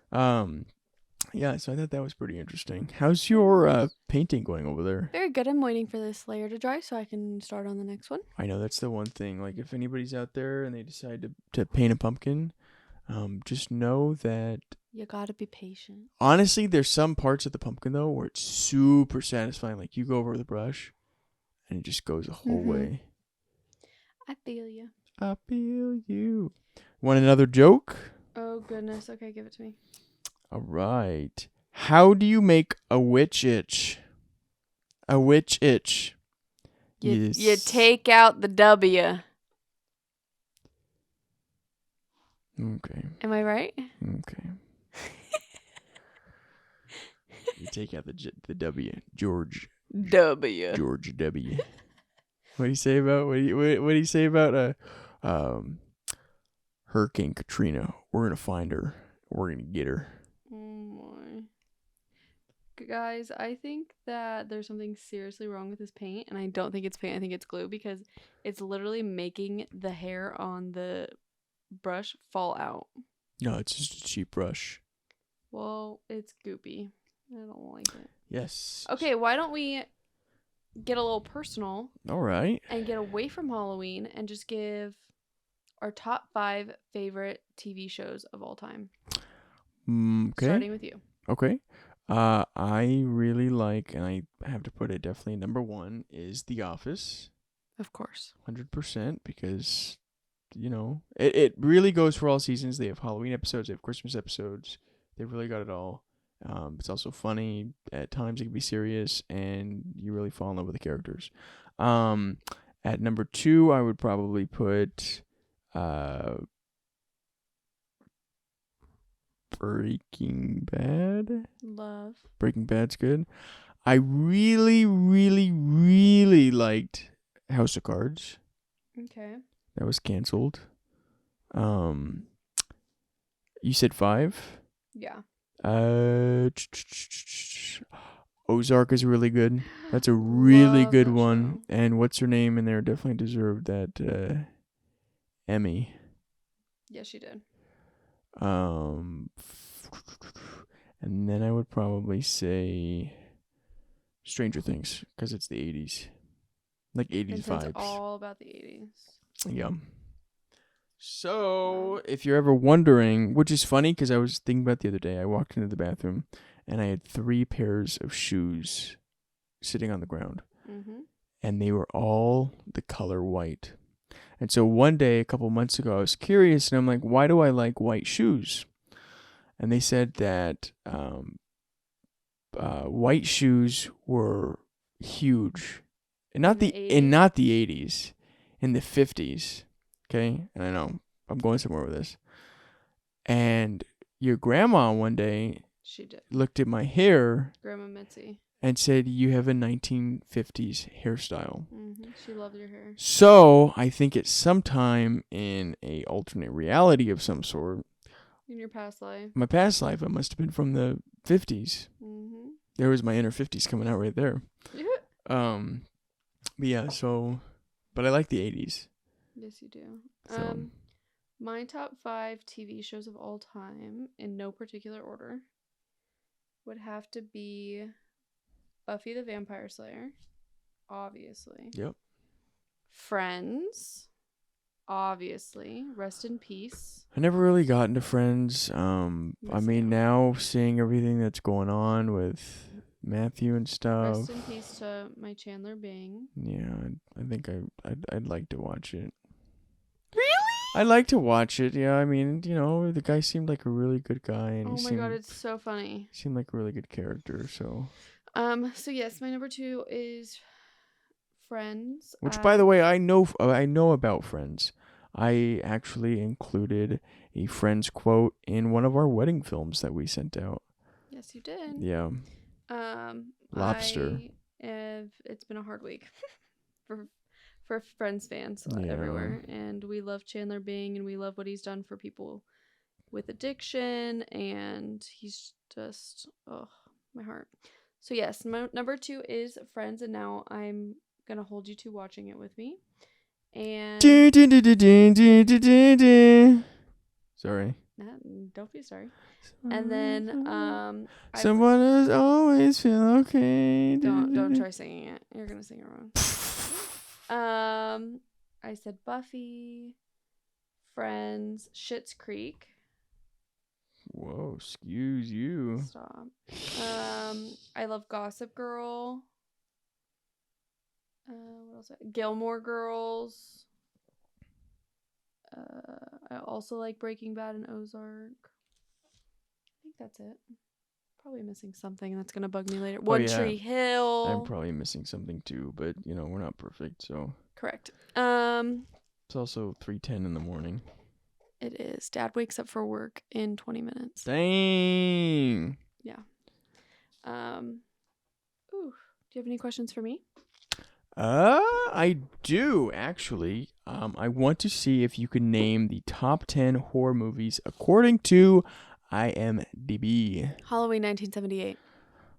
S1: Yeah, so I thought that was pretty interesting. How's your painting going over there?
S2: Very good. I'm waiting for this layer to dry so I can start on the next one.
S1: I know that's the one thing. Like, if anybody's out there and they decide to paint a pumpkin, just know that
S2: You gotta be patient.
S1: honestly, there's some parts of the pumpkin though where it's super satisfying. Like, you go over with a brush, and it just goes the whole
S2: Mhm.
S1: way.
S2: I feel you.
S1: I feel you. Want another joke?
S2: Oh goodness. Okay, give it to me.
S1: All right. How do you make a witch itch? A witch itch.
S2: You
S1: Yes.
S2: take out the W.
S1: Okay.
S2: Am I right?
S1: Okay. You take out the W. George
S2: W.
S1: W. What do you say about what do you say about Hurricane Katrina? We're gonna find her. We're gonna get her.
S2: Oh my. Guys, I think that there's something seriously wrong with this paint, and I don't think it's paint. I think it's glue because it's literally making the hair on the brush fall out.
S1: No, it's just a cheap brush.
S2: Well, it's goopy. I don't like it.
S1: Yes.
S2: Okay, why don't we get a little personal
S1: All right.
S2: and get away from Halloween and just give our top 5 favorite TV shows of all time.
S1: Okay.
S2: Starting with you.
S1: Okay. I really like, and I have to put it definitely number one is The Office.
S2: Of course.
S1: 100% because, it really goes for all seasons. They have Halloween episodes, they have Christmas episodes. They've really got it all. It's also funny. At times it can be serious, and you really fall in love with the characters. At number 2, I would probably put Breaking Bad.
S2: Love.
S1: Breaking Bad's good. I really, really, really liked House of Cards.
S2: Okay.
S1: That was canceled. You said 5?
S2: Yeah.
S1: Ozark is really good. That's a really
S2: Love
S1: good
S2: that
S1: one.
S2: show.
S1: And what's her name in there definitely deserved that Emmy.
S2: Yes, she did.
S1: And then I would probably say Stranger Things because it's the 80s. Like 80s
S2: It's
S1: vibes.
S2: all about the 80s.
S1: Yeah. So, if you're ever wondering, which is funny because I was thinking about the other day, I walked into the bathroom and I had 3 pairs of shoes sitting on the ground.
S2: Mm-hmm.
S1: And they were all the color white. And so one day, a couple months ago, I was curious and I'm like, why do I like white shoes? And they said that white shoes were huge. And not
S2: In
S1: the
S2: the 80s?
S1: not the 80s, in the 50s. Okay? And I know I'm going somewhere with this. And your grandma one day
S2: She did.
S1: looked at my hair
S2: Grandma Mitzi.
S1: and said, "You have a 1950s hairstyle."
S2: Mm-hmm. She loved your hair.
S1: So I think it's sometime in a alternate reality of some sort.
S2: In your past life.
S1: My past life, I must have been from the 50s.
S2: Mm-hmm.
S1: There was my inner 50s coming out right there. But yeah, but I like the 80s.
S2: Yes, you do.
S1: So.
S2: My top 5 TV shows of all time, in no particular order, would have to be Buffy the Vampire Slayer, obviously.
S1: Yep.
S2: Friends, obviously. Rest in peace.
S1: I never really got into Friends. I
S2: Missing
S1: mean,
S2: out.
S1: now seeing everything that's going on with Matthew and stuff.
S2: Rest in peace to my Chandler Bing.
S1: Yeah, I think I'd like to watch it.
S2: Really?
S1: I'd like to watch it. Yeah, I mean, the guy seemed like a really good guy, and
S2: Oh
S1: he
S2: my god, it's so funny.
S1: seemed like a really good character. So,
S2: So yes, my number 2 is Friends.
S1: which by the way, I know about Friends. I actually included a friend's quote in one of our wedding films that we sent out.
S2: Yes, you did.
S1: Yeah. Lobster.
S2: It's been a hard week for Friends fans
S1: Yeah.
S2: everywhere, and we love Chandler Bing, and we love what he's done for people with addiction, and he's just my heart. So yes, number 2 is Friends, and now I'm gonna hold you to watching it with me. And
S1: Sorry.
S2: don't be sorry. And then
S1: Someone is always feel okay.
S2: don't try singing it. You're gonna sing it wrong. I said Buffy, Friends, Schitt's Creek.
S1: Whoa, excuse you.
S2: Stop. I love Gossip Girl. What else? Gilmore Girls. I also like Breaking Bad and Ozark. I think that's it. Probably missing something, and that's gonna bug me later. One Tree Hill.
S1: I'm probably missing something too, but we're not perfect, so.
S2: Correct.
S1: It's also 3:10 in the morning.
S2: It is. Dad wakes up for work in 20 minutes.
S1: Dang.
S2: Yeah. Do you have any questions for me?
S1: I do actually. I want to see if you can name the top 10 horror movies according to IMDb.
S2: Halloween 1978.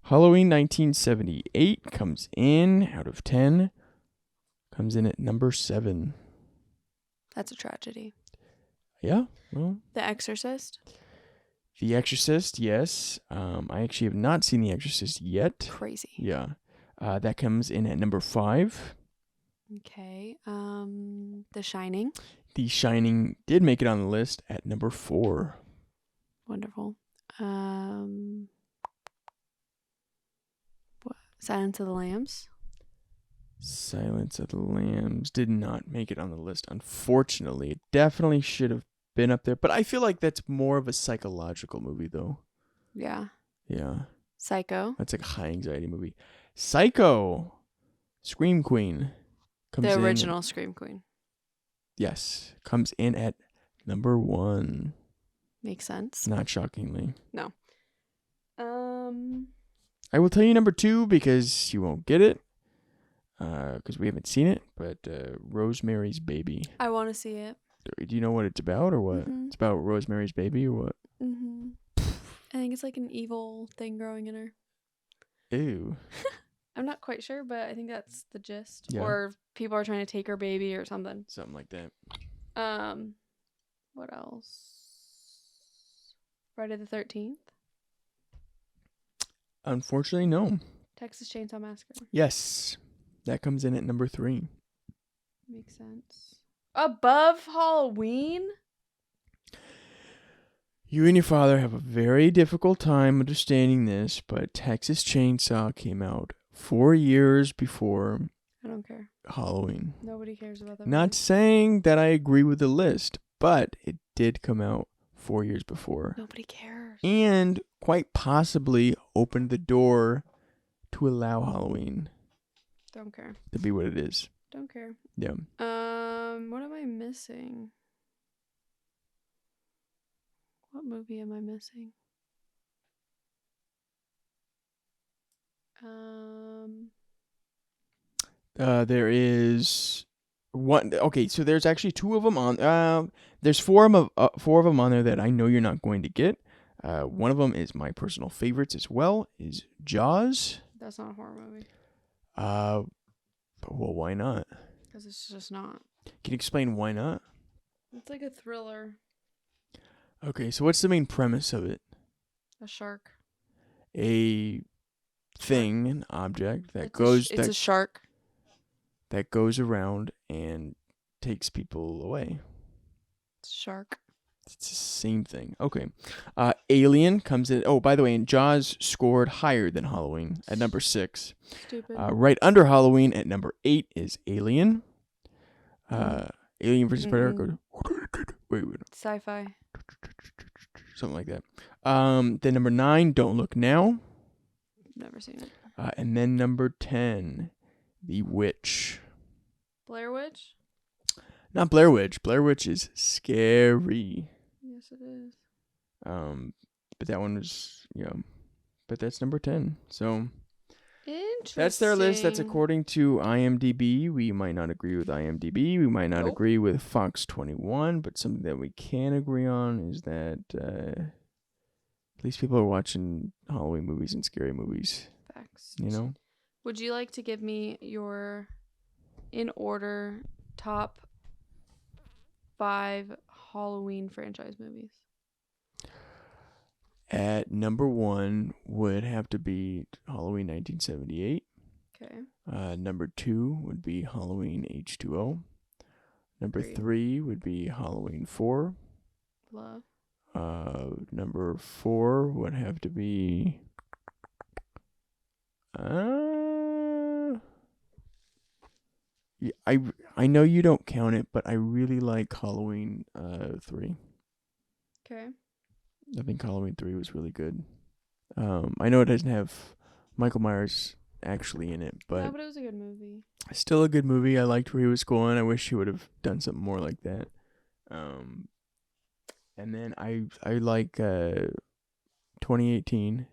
S1: Halloween 1978 comes in out of 10. Comes in at number 7.
S2: That's a tragedy.
S1: Yeah, well.
S2: The Exorcist.
S1: The Exorcist, yes. I actually have not seen The Exorcist yet.
S2: Crazy.
S1: Yeah. That comes in at number 5.
S2: Okay. The Shining.
S1: The Shining did make it on the list at number 4.
S2: Wonderful. What? Silence of the Lambs.
S1: Silence of the Lambs did not make it on the list, unfortunately. It definitely should have been up there, but I feel like that's more of a psychological movie, though.
S2: Yeah.
S1: Yeah.
S2: Psycho.
S1: That's like a high anxiety movie. Psycho. Scream Queen.
S2: The original Scream Queen.
S1: Yes. Comes in at number 1.
S2: Makes sense.
S1: Not shockingly.
S2: No.
S1: I will tell you number 2 because you won't get it. Because we haven't seen it, but Rosemary's Baby.
S2: I want to see it.
S1: Do you know what it's about or what?
S2: Mm-hmm.
S1: It's about Rosemary's Baby or what?
S2: Mm-hmm. I think it's like an evil thing growing in her.
S1: Ew.
S2: I'm not quite sure, but I think that's the gist.
S1: Yeah.
S2: Or people are trying to take her baby or something.
S1: Something like that.
S2: What else? Friday the 13th?
S1: Unfortunately, no.
S2: Texas Chainsaw Massacre.
S1: Yes. That comes in at number 3.
S2: Makes sense. Above Halloween?
S1: You and your father have a very difficult time understanding this, but Texas Chainsaw came out 4 years before
S2: I don't care.
S1: Halloween.
S2: Nobody cares about that.
S1: Not saying that I agree with the list, but it did come out 4 years before.
S2: Nobody cares.
S1: And quite possibly opened the door to allow Halloween
S2: Don't care.
S1: to be what it is.
S2: Don't care.
S1: Yeah.
S2: What am I missing? What movie am I missing?
S1: There is one. Okay, so there's actually 2 of them on. There's 4 of them on there that I know you're not going to get. One of them is my personal favorites as well. Is Jaws.
S2: That's not a horror movie.
S1: Well, why not?
S2: Because it's just not.
S1: Can you explain why not?
S2: It's like a thriller.
S1: Okay, so what's the main premise of it?
S2: A shark.
S1: A thing, an object that
S2: It's a shark.
S1: that goes around and takes people away.
S2: It's a shark.
S1: It's the same thing. Okay. Alien comes in. Oh, by the way, and Jaws scored higher than Halloween at number 6.
S2: Stupid.
S1: Right under Halloween at number 8 is Alien. Alien vs. Predator. Goes, wait.
S2: Sci-fi.
S1: Something like that. Then number 9, Don't Look Now.
S2: Never seen it.
S1: And then number 10, The Witch.
S2: Blair Witch?
S1: Not Blair Witch. Blair Witch is scary.
S2: Yes, it is.
S1: But that one was, but that's number 10. So
S2: Interesting.
S1: that's their list. That's according to IMDb. We might not agree with IMDb. We might not
S2: Nope.
S1: agree with Fox 21. But something that we can agree on is that at least people are watching Halloween movies and scary movies.
S2: Facts.
S1: Would
S2: you like to give me your, in order, top 5 Halloween franchise movies?
S1: At number 1 would have to be Halloween 1978.
S2: Okay.
S1: Number 2 would be Halloween H2O. Number
S2: Agreed.
S1: 3 would be Halloween 4.
S2: Love.
S1: Number 4 would have to be yeah, I know you don't count it, but I really like Halloween 3.
S2: Okay.
S1: I think Halloween 3 was really good. I know it doesn't have Michael Myers actually in it, but
S2: No, but it was a good movie.
S1: still a good movie. I liked where he was going. I wish he would have done something more like that. And then I like 2018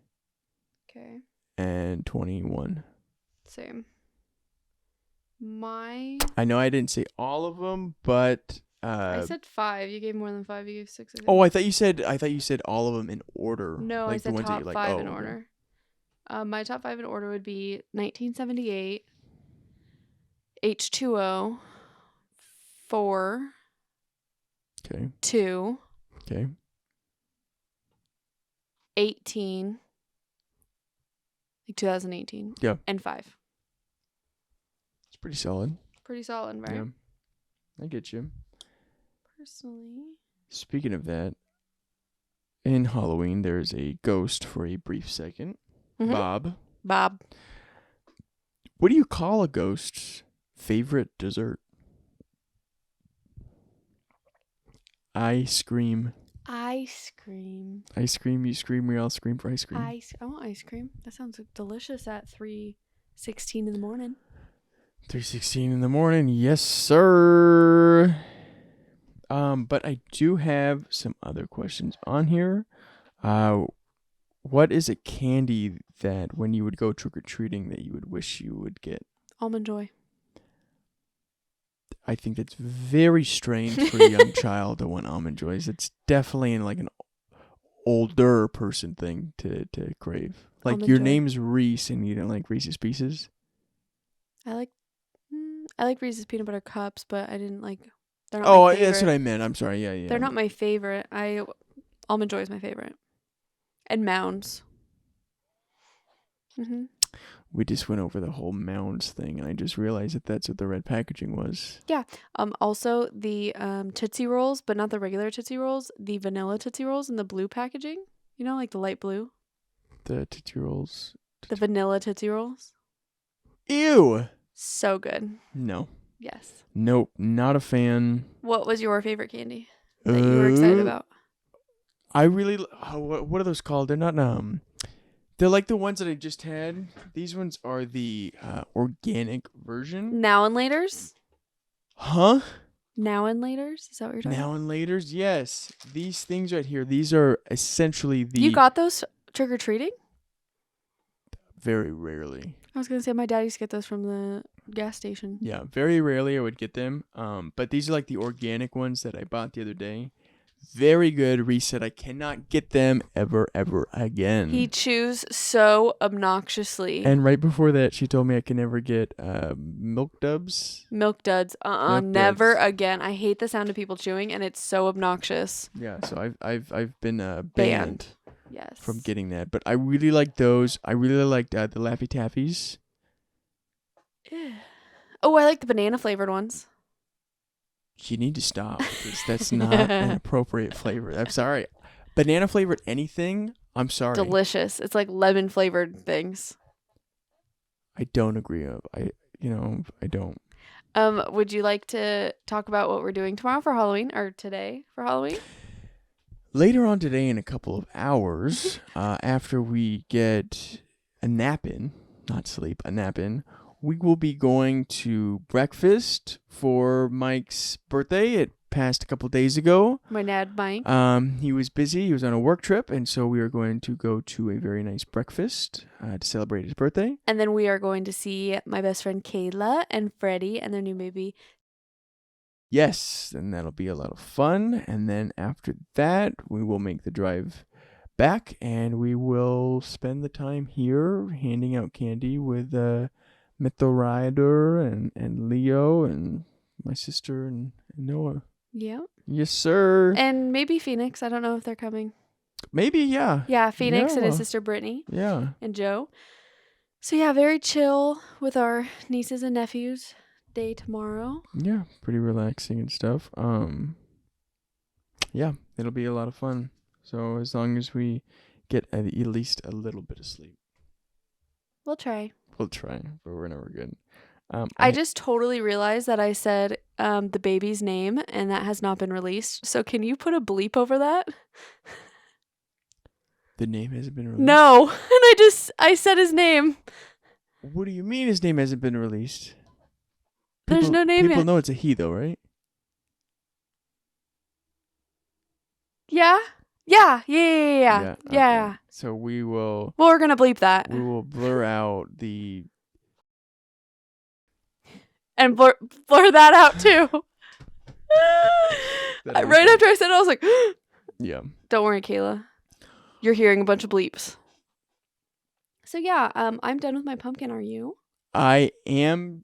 S2: Okay.
S1: and 21.
S2: Same. My.
S1: I know I didn't say all of them, but
S2: I said 5. You gave more than 5. You gave 6. I think.
S1: oh, I thought you said all of them in order.
S2: No,
S1: like
S2: I said
S1: the ones that
S2: top
S1: you like.
S2: 5
S1: Oh,
S2: in
S1: okay.
S2: order. My top 5 in order would be 1978, H2O, 4,
S1: Okay.
S2: 2,
S1: Okay.
S2: 18, like 2018.
S1: Yeah.
S2: And 5.
S1: It's pretty solid.
S2: Pretty solid, right?
S1: Yeah. I get you.
S2: Personally.
S1: Speaking of that, in Halloween, there's a ghost for a brief second.
S2: Mhm.
S1: Bob. What do you call a ghost's favorite dessert? Ice cream.
S2: Ice cream.
S1: Ice cream, you scream, we all scream for ice cream.
S2: I want ice cream. That sounds delicious at 3:16 in the morning.
S1: 3:16 in the morning, yes, sir. But I do have some other questions on here. What is a candy that when you would go trick-or-treating that you would wish you would get?
S2: Almond Joy.
S1: I think that's very strange for a young child to want almond joys. It's definitely like an older person thing to crave. Like
S2: Almond
S1: your
S2: Joy.
S1: name's Reese and you don't like Reese's Pieces?
S2: I like Reese's peanut butter cups, but I didn't like. They're not
S1: Oh,
S2: my favorite.
S1: that's what I meant. I'm sorry. Yeah.
S2: They're not my favorite. Almond Joy is my favorite. And Mounds. Mhm.
S1: We just went over the whole Mounds thing, and I just realized that that's what the red packaging was.
S2: Also the Tootsie Rolls, but not the regular Tootsie Rolls. The vanilla Tootsie Rolls in the blue packaging. You know, like the light blue.
S1: The Tootsie Rolls.
S2: The vanilla Tootsie Rolls.
S1: Ew!
S2: So good.
S1: No.
S2: Yes.
S1: Nope. Not a fan.
S2: What was your favorite candy that you were excited about?
S1: I really... what are those called? They're not... They're like the ones that I just had. These ones are the organic version.
S2: Now and Laters?
S1: Huh?
S2: Now and Laters? Is that what you're talking
S1: Now
S2: about?
S1: and Laters? Yes. These things right here, these are essentially the...
S2: You got those trick-or-treating?
S1: Very rarely.
S2: I was going to say my dad used to get those from the gas station.
S1: Yeah, very rarely I would get them. But these are like the organic ones that I bought the other day. Very good. Reese said I cannot get them ever again.
S2: He chews so obnoxiously.
S1: And right before that, she told me I can never get Milk Dubs.
S2: Milk Duds.
S1: Milk
S2: Never
S1: Duds.
S2: again. I hate the sound of people chewing, and it's so obnoxious.
S1: Yeah, so I've been banned
S2: Yes.
S1: from getting that. But I really like those. I really liked the Laffy Taffies.
S2: Oh, I like the banana flavored ones.
S1: You need to stop because that's not an appropriate flavor. I'm sorry. Banana flavored anything? I'm sorry.
S2: Delicious. It's like lemon flavored things.
S1: I don't agree. I don't.
S2: Would you like to talk about what we're doing tomorrow for Halloween or today for Halloween?
S1: Later on today, in a couple of hours, after we get a nap in, not sleep, a nap in, we will be going to breakfast for Mike's birthday. It passed a couple days ago.
S2: My dad, Mike.
S1: He was busy. He was on a work trip, and so we are going to go to a very nice breakfast to celebrate his birthday.
S2: And then we are going to see my best friend Kayla and Freddie and their new baby.
S1: Yes, and that'll be a lot of fun. And then after that, we will make the drive back, and we will spend the time here handing out candy with Mytho Rider and Leo and my sister and Noah.
S2: Yeah.
S1: Yes, sir.
S2: And maybe Phoenix. I don't know if they're coming.
S1: Maybe, yeah.
S2: Yeah, Phoenix and his
S1: Yeah.
S2: sister Brittany
S1: Yeah.
S2: and Joe. So yeah, very chill with our nieces and nephews day tomorrow.
S1: Yeah, pretty relaxing and stuff. Yeah, it'll be a lot of fun. So as long as we get at least a little bit of sleep,
S2: We'll try.
S1: we'll try, but we're never good.
S2: I just totally realized that I said the baby's name and that has not been released. So can you put a bleep over that?
S1: The name hasn't been released.
S2: No. And I said his name.
S1: What do you mean his name hasn't been released?
S2: There's no name
S1: People
S2: yet.
S1: know it's a he, though, right?
S2: Yeah? Yeah.
S1: Okay. So we will
S2: Well, we're going to bleep that.
S1: blur out the.
S2: And blur that out too.
S1: That'll be
S2: Right
S1: fun.
S2: after I said it, I was like,
S1: Yeah.
S2: don't worry, Kayla. You're hearing a bunch of bleeps. So yeah, I'm done with my pumpkin. Are you?
S1: I am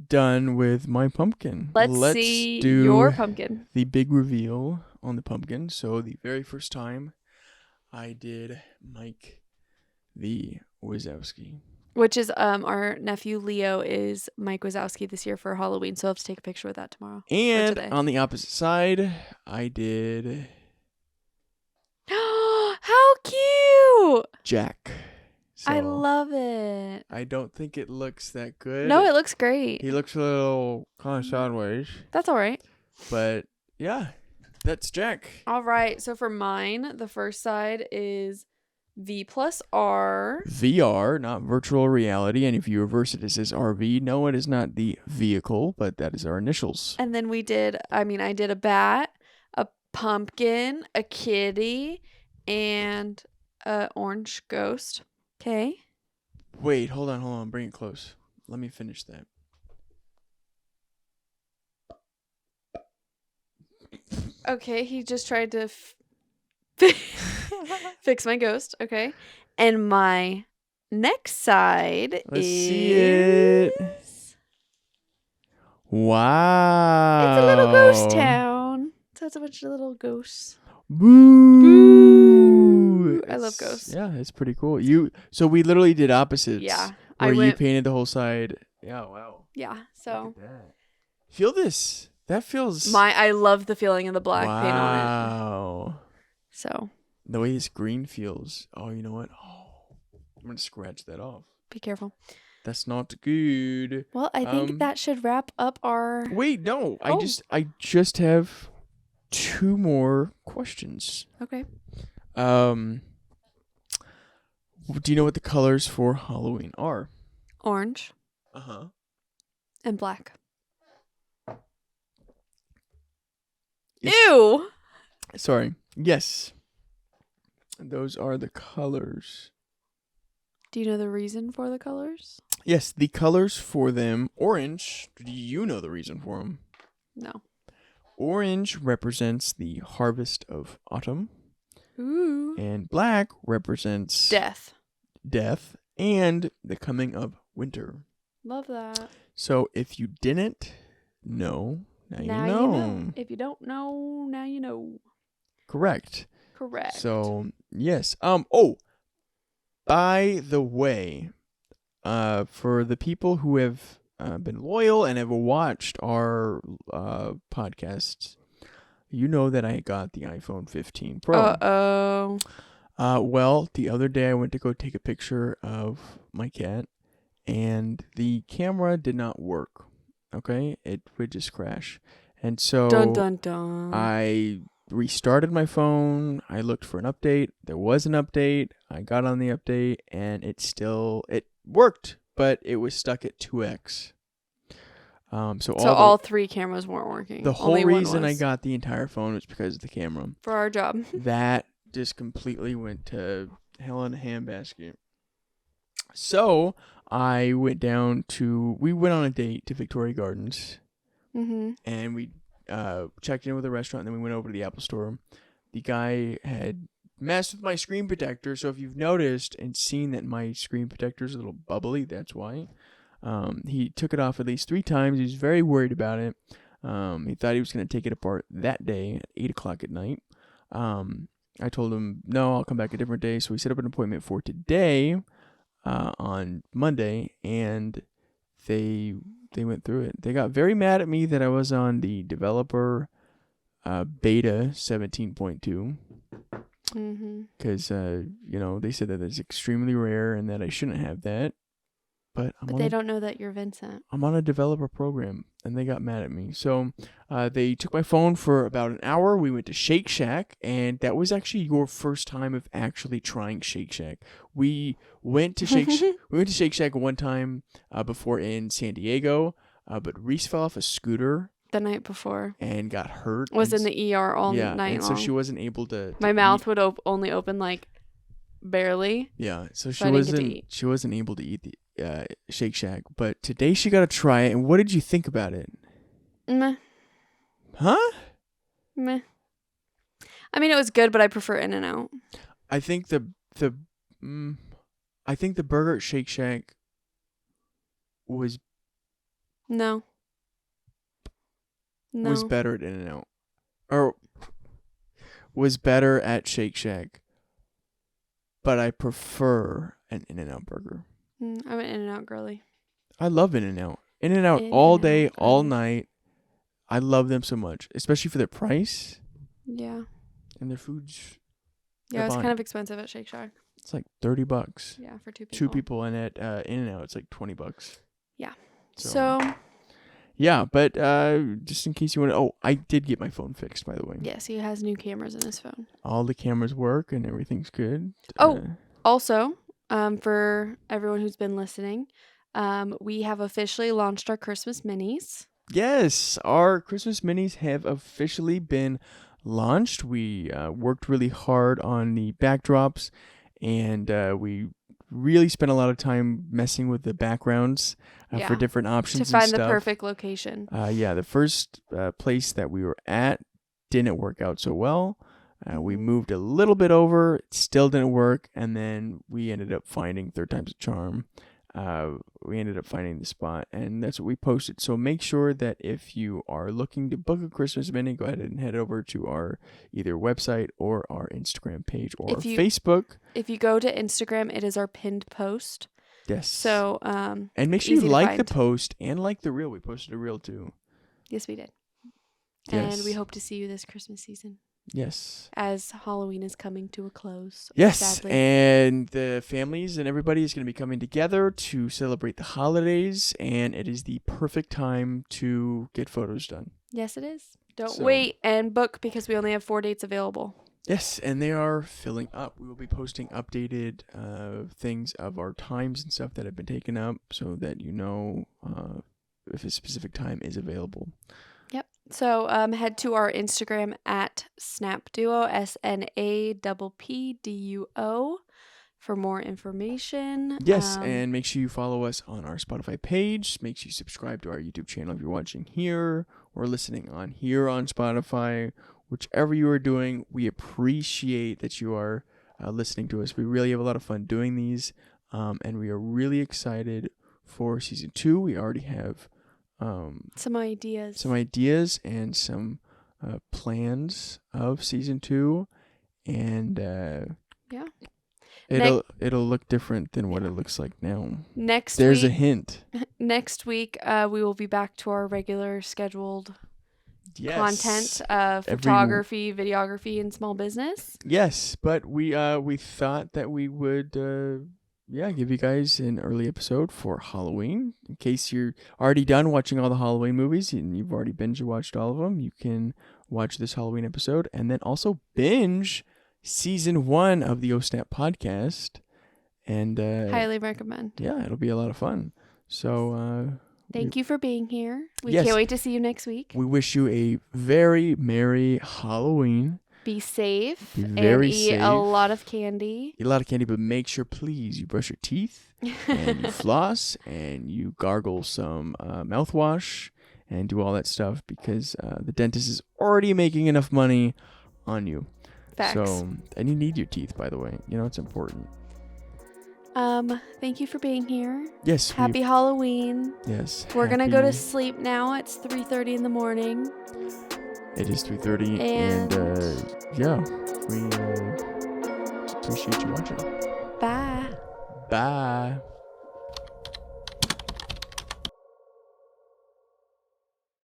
S1: done with my pumpkin.
S2: Let's see
S1: do
S2: your pumpkin.
S1: the big reveal on the pumpkin. So the very first time I did Mike the Wazowski.
S2: Which is our nephew Leo is Mike Wazowski this year for Halloween, so I'll have to take a picture with that tomorrow.
S1: And
S2: today.
S1: on the opposite side, I did
S2: How cute!
S1: Jack.
S2: I
S1: So,
S2: love it.
S1: I don't think it looks that good.
S2: No, it looks great.
S1: He looks a little kind of sideways.
S2: That's all right.
S1: But yeah, that's Jack.
S2: All right, so for mine, the first side is V plus R.
S1: VR, not virtual reality. And if you reverse it, it says RV. No, it is not the vehicle, but that is our initials.
S2: And then I did a bat, a pumpkin, a kitty, and a orange ghost. Okay.
S1: Wait, hold on. Bring it close. Let me finish that.
S2: Okay, he just tried to fix my ghost. Okay. And my next side
S1: Let's
S2: is
S1: see it. Wow.
S2: It's a little ghost town. So it's a bunch of little ghosts.
S1: Boo!
S2: I love ghosts.
S1: Yeah, it's pretty cool. So we literally did opposites.
S2: Yeah.
S1: Where you painted the whole side. Yeah, wow.
S2: Yeah, so
S1: Look at that. Feel this. That feels
S2: I love the feeling of the black paint on it.
S1: Wow.
S2: So
S1: The way this green feels. Oh, you know what? Oh, I'm gonna scratch that off.
S2: be careful.
S1: That's not good.
S2: Well, I think that should wrap up our
S1: Wait, no.
S2: Oh.
S1: I just have 2 more questions.
S2: Okay.
S1: Do you know what the colors for Halloween are?
S2: Orange
S1: Uh-huh.
S2: and black.
S1: Yes.
S2: Ew.
S1: Sorry. Yes. Those are the colors.
S2: Do you know the reason for the colors?
S1: Yes, the colors for them. Orange, do you know the reason for them?
S2: No.
S1: Orange represents the harvest of autumn,
S2: Ooh.
S1: and black represents
S2: Death.
S1: death and the coming of winter.
S2: Love that.
S1: So if you didn't know, now
S2: Now
S1: you know.
S2: If you don't know, now you know.
S1: Correct.
S2: Correct.
S1: So, yes. Oh, by the way, for the people who have been loyal and have watched our podcasts, you know that I got the iPhone 15 Pro.
S2: Uh-oh.
S1: Well, the other day I went to go take a picture of my cat, and the camera did not work. Okay? It would just crash. And so
S2: Dun dun dun.
S1: I restarted my phone. I looked for an update. There was an update. I got on the update, and it worked, but it was stuck at 2x. So
S2: all 3 cameras weren't working.
S1: the whole
S2: Only one
S1: reason I
S2: was.
S1: got the entire phone was because of the camera.
S2: For our job.
S1: That just completely went to hell in a handbasket. So I went we went on a date to Victoria Gardens,
S2: Mm-hmm.
S1: and we checked in with the restaurant, and then we went over to the Apple store. The guy had messed with my screen protector, so if you've noticed and seen that my screen protector is a little bubbly, that's why. He took it off at least 3 times. He was very worried about it. He thought he was going to take it apart that day at 8 o'clock at night. I told him, no, I'll come back a different day. So we set up an appointment for today on Monday, and they went through it. They got very mad at me that I was on the developer beta 17.2 because, they said that it's extremely rare and that I shouldn't have that. But
S2: they don't know that you're Vincent.
S1: I'm on a developer program, and they got mad at me. So they took my phone for about an hour. We went to Shake Shack, and that was actually your first time of actually trying Shake Shack. We went to Shake Shack one time before in San Diego, but Reese fell off a scooter
S2: The night before.
S1: and got hurt.
S2: Was in the ER all night
S1: and
S2: long.
S1: so she wasn't able to
S2: My mouth would only open like barely.
S1: Yeah, so
S2: I didn't get to eat.
S1: she wasn't able to eat the Shake Shack, but today she got to try it. And what did you think about it?
S2: Meh.
S1: Huh?
S2: Meh. I mean, it was good, but I prefer In-N-Out.
S1: I think the burger at Shake Shack was
S2: No.
S1: better at In-N-Out, or was better at Shake Shack, but I prefer an In-N-Out burger.
S2: I'm an In-N-Out girly.
S1: I love In-N-Out. In-N-Out all day, all night. I love them so much, especially for their price.
S2: Yeah.
S1: And their food's...
S2: Yeah, it's kind of expensive at Shake Shack.
S1: It's like $30.
S2: Yeah, for 2 people.
S1: 2 people, and at In-N-Out, it's like $20.
S2: Yeah.
S1: So yeah, but just in case you want to... Oh, I did get my phone fixed, by the way.
S2: yes, he has new cameras in his phone.
S1: All the cameras work, and everything's good.
S2: Also... for everyone who's been listening, we have officially launched our Christmas minis.
S1: Yes, our Christmas minis have officially been launched. We worked really hard on the backdrops, and we really spent a lot of time messing with the backgrounds for different options
S2: to find
S1: and stuff.
S2: the perfect location.
S1: The first place that we were at didn't work out so well. We moved a little bit over, it still didn't work, and then we ended up finding, third time's a charm, we ended up finding the spot, and that's what we posted. So make sure that if you are looking to book a Christmas mini, go ahead and head over to our either website or our Instagram page or Facebook.
S2: If you go to Instagram, it is our pinned post.
S1: Yes.
S2: So,
S1: and make sure you like the post and like the reel. We posted a reel too.
S2: Yes, we did.
S1: Yes.
S2: And we hope to see you this Christmas season.
S1: Yes.
S2: As Halloween is coming to a close.
S1: Yes.
S2: Sadly.
S1: And the families and everybody is going to be coming together to celebrate the holidays. And it is the perfect time to get photos done.
S2: Yes, it is. Don't wait and book because we only have 4 dates available.
S1: Yes. And they are filling up. We will be posting updated things of our times and stuff that have been taken up so that you know if a specific time is available.
S2: Yep. So head to our Instagram at Snapduo, SNAPPDUO, for more information.
S1: Yes, and make sure you follow us on our Spotify page. Make sure you subscribe to our YouTube channel if you're watching here or listening on here on Spotify. Whichever you are doing, we appreciate that you are listening to us. We really have a lot of fun doing these, and we are really excited for Season 2. We already have... some ideas and some plans of Season 2, and it'll look different than what it looks like now. There's a hint.
S2: Next week we will be back to our regular scheduled content of photography, videography, and small business.
S1: Yes, but we thought that we would give you guys an early episode for Halloween. In case you're already done watching all the Halloween movies and you've already binge watched all of them, you can watch this Halloween episode and then also binge Season 1 of the OSNAP podcast And
S2: Highly recommend.
S1: yeah, it'll be a lot of fun. So
S2: Thank you for being here. We
S1: Yes.
S2: can't wait to see you next week.
S1: we wish you a very merry Halloween.
S2: Be safe
S1: Be
S2: and
S1: very
S2: eat a
S1: safe.
S2: lot of candy.
S1: Eat a lot of candy, but make sure, please, you brush your teeth and you floss and you gargle some mouthwash and do all that stuff because the dentist is already making enough money on you.
S2: Facts.
S1: So, and you need your teeth, by the way. You know, it's important.
S2: Thank you for being here.
S1: Yes.
S2: Happy Halloween.
S1: Yes.
S2: We're going to go to
S1: happy-
S2: sleep now. It's 3:30 in the morning.
S1: It is 3:30, and yeah, we appreciate you watching.
S2: Bye.
S1: Bye.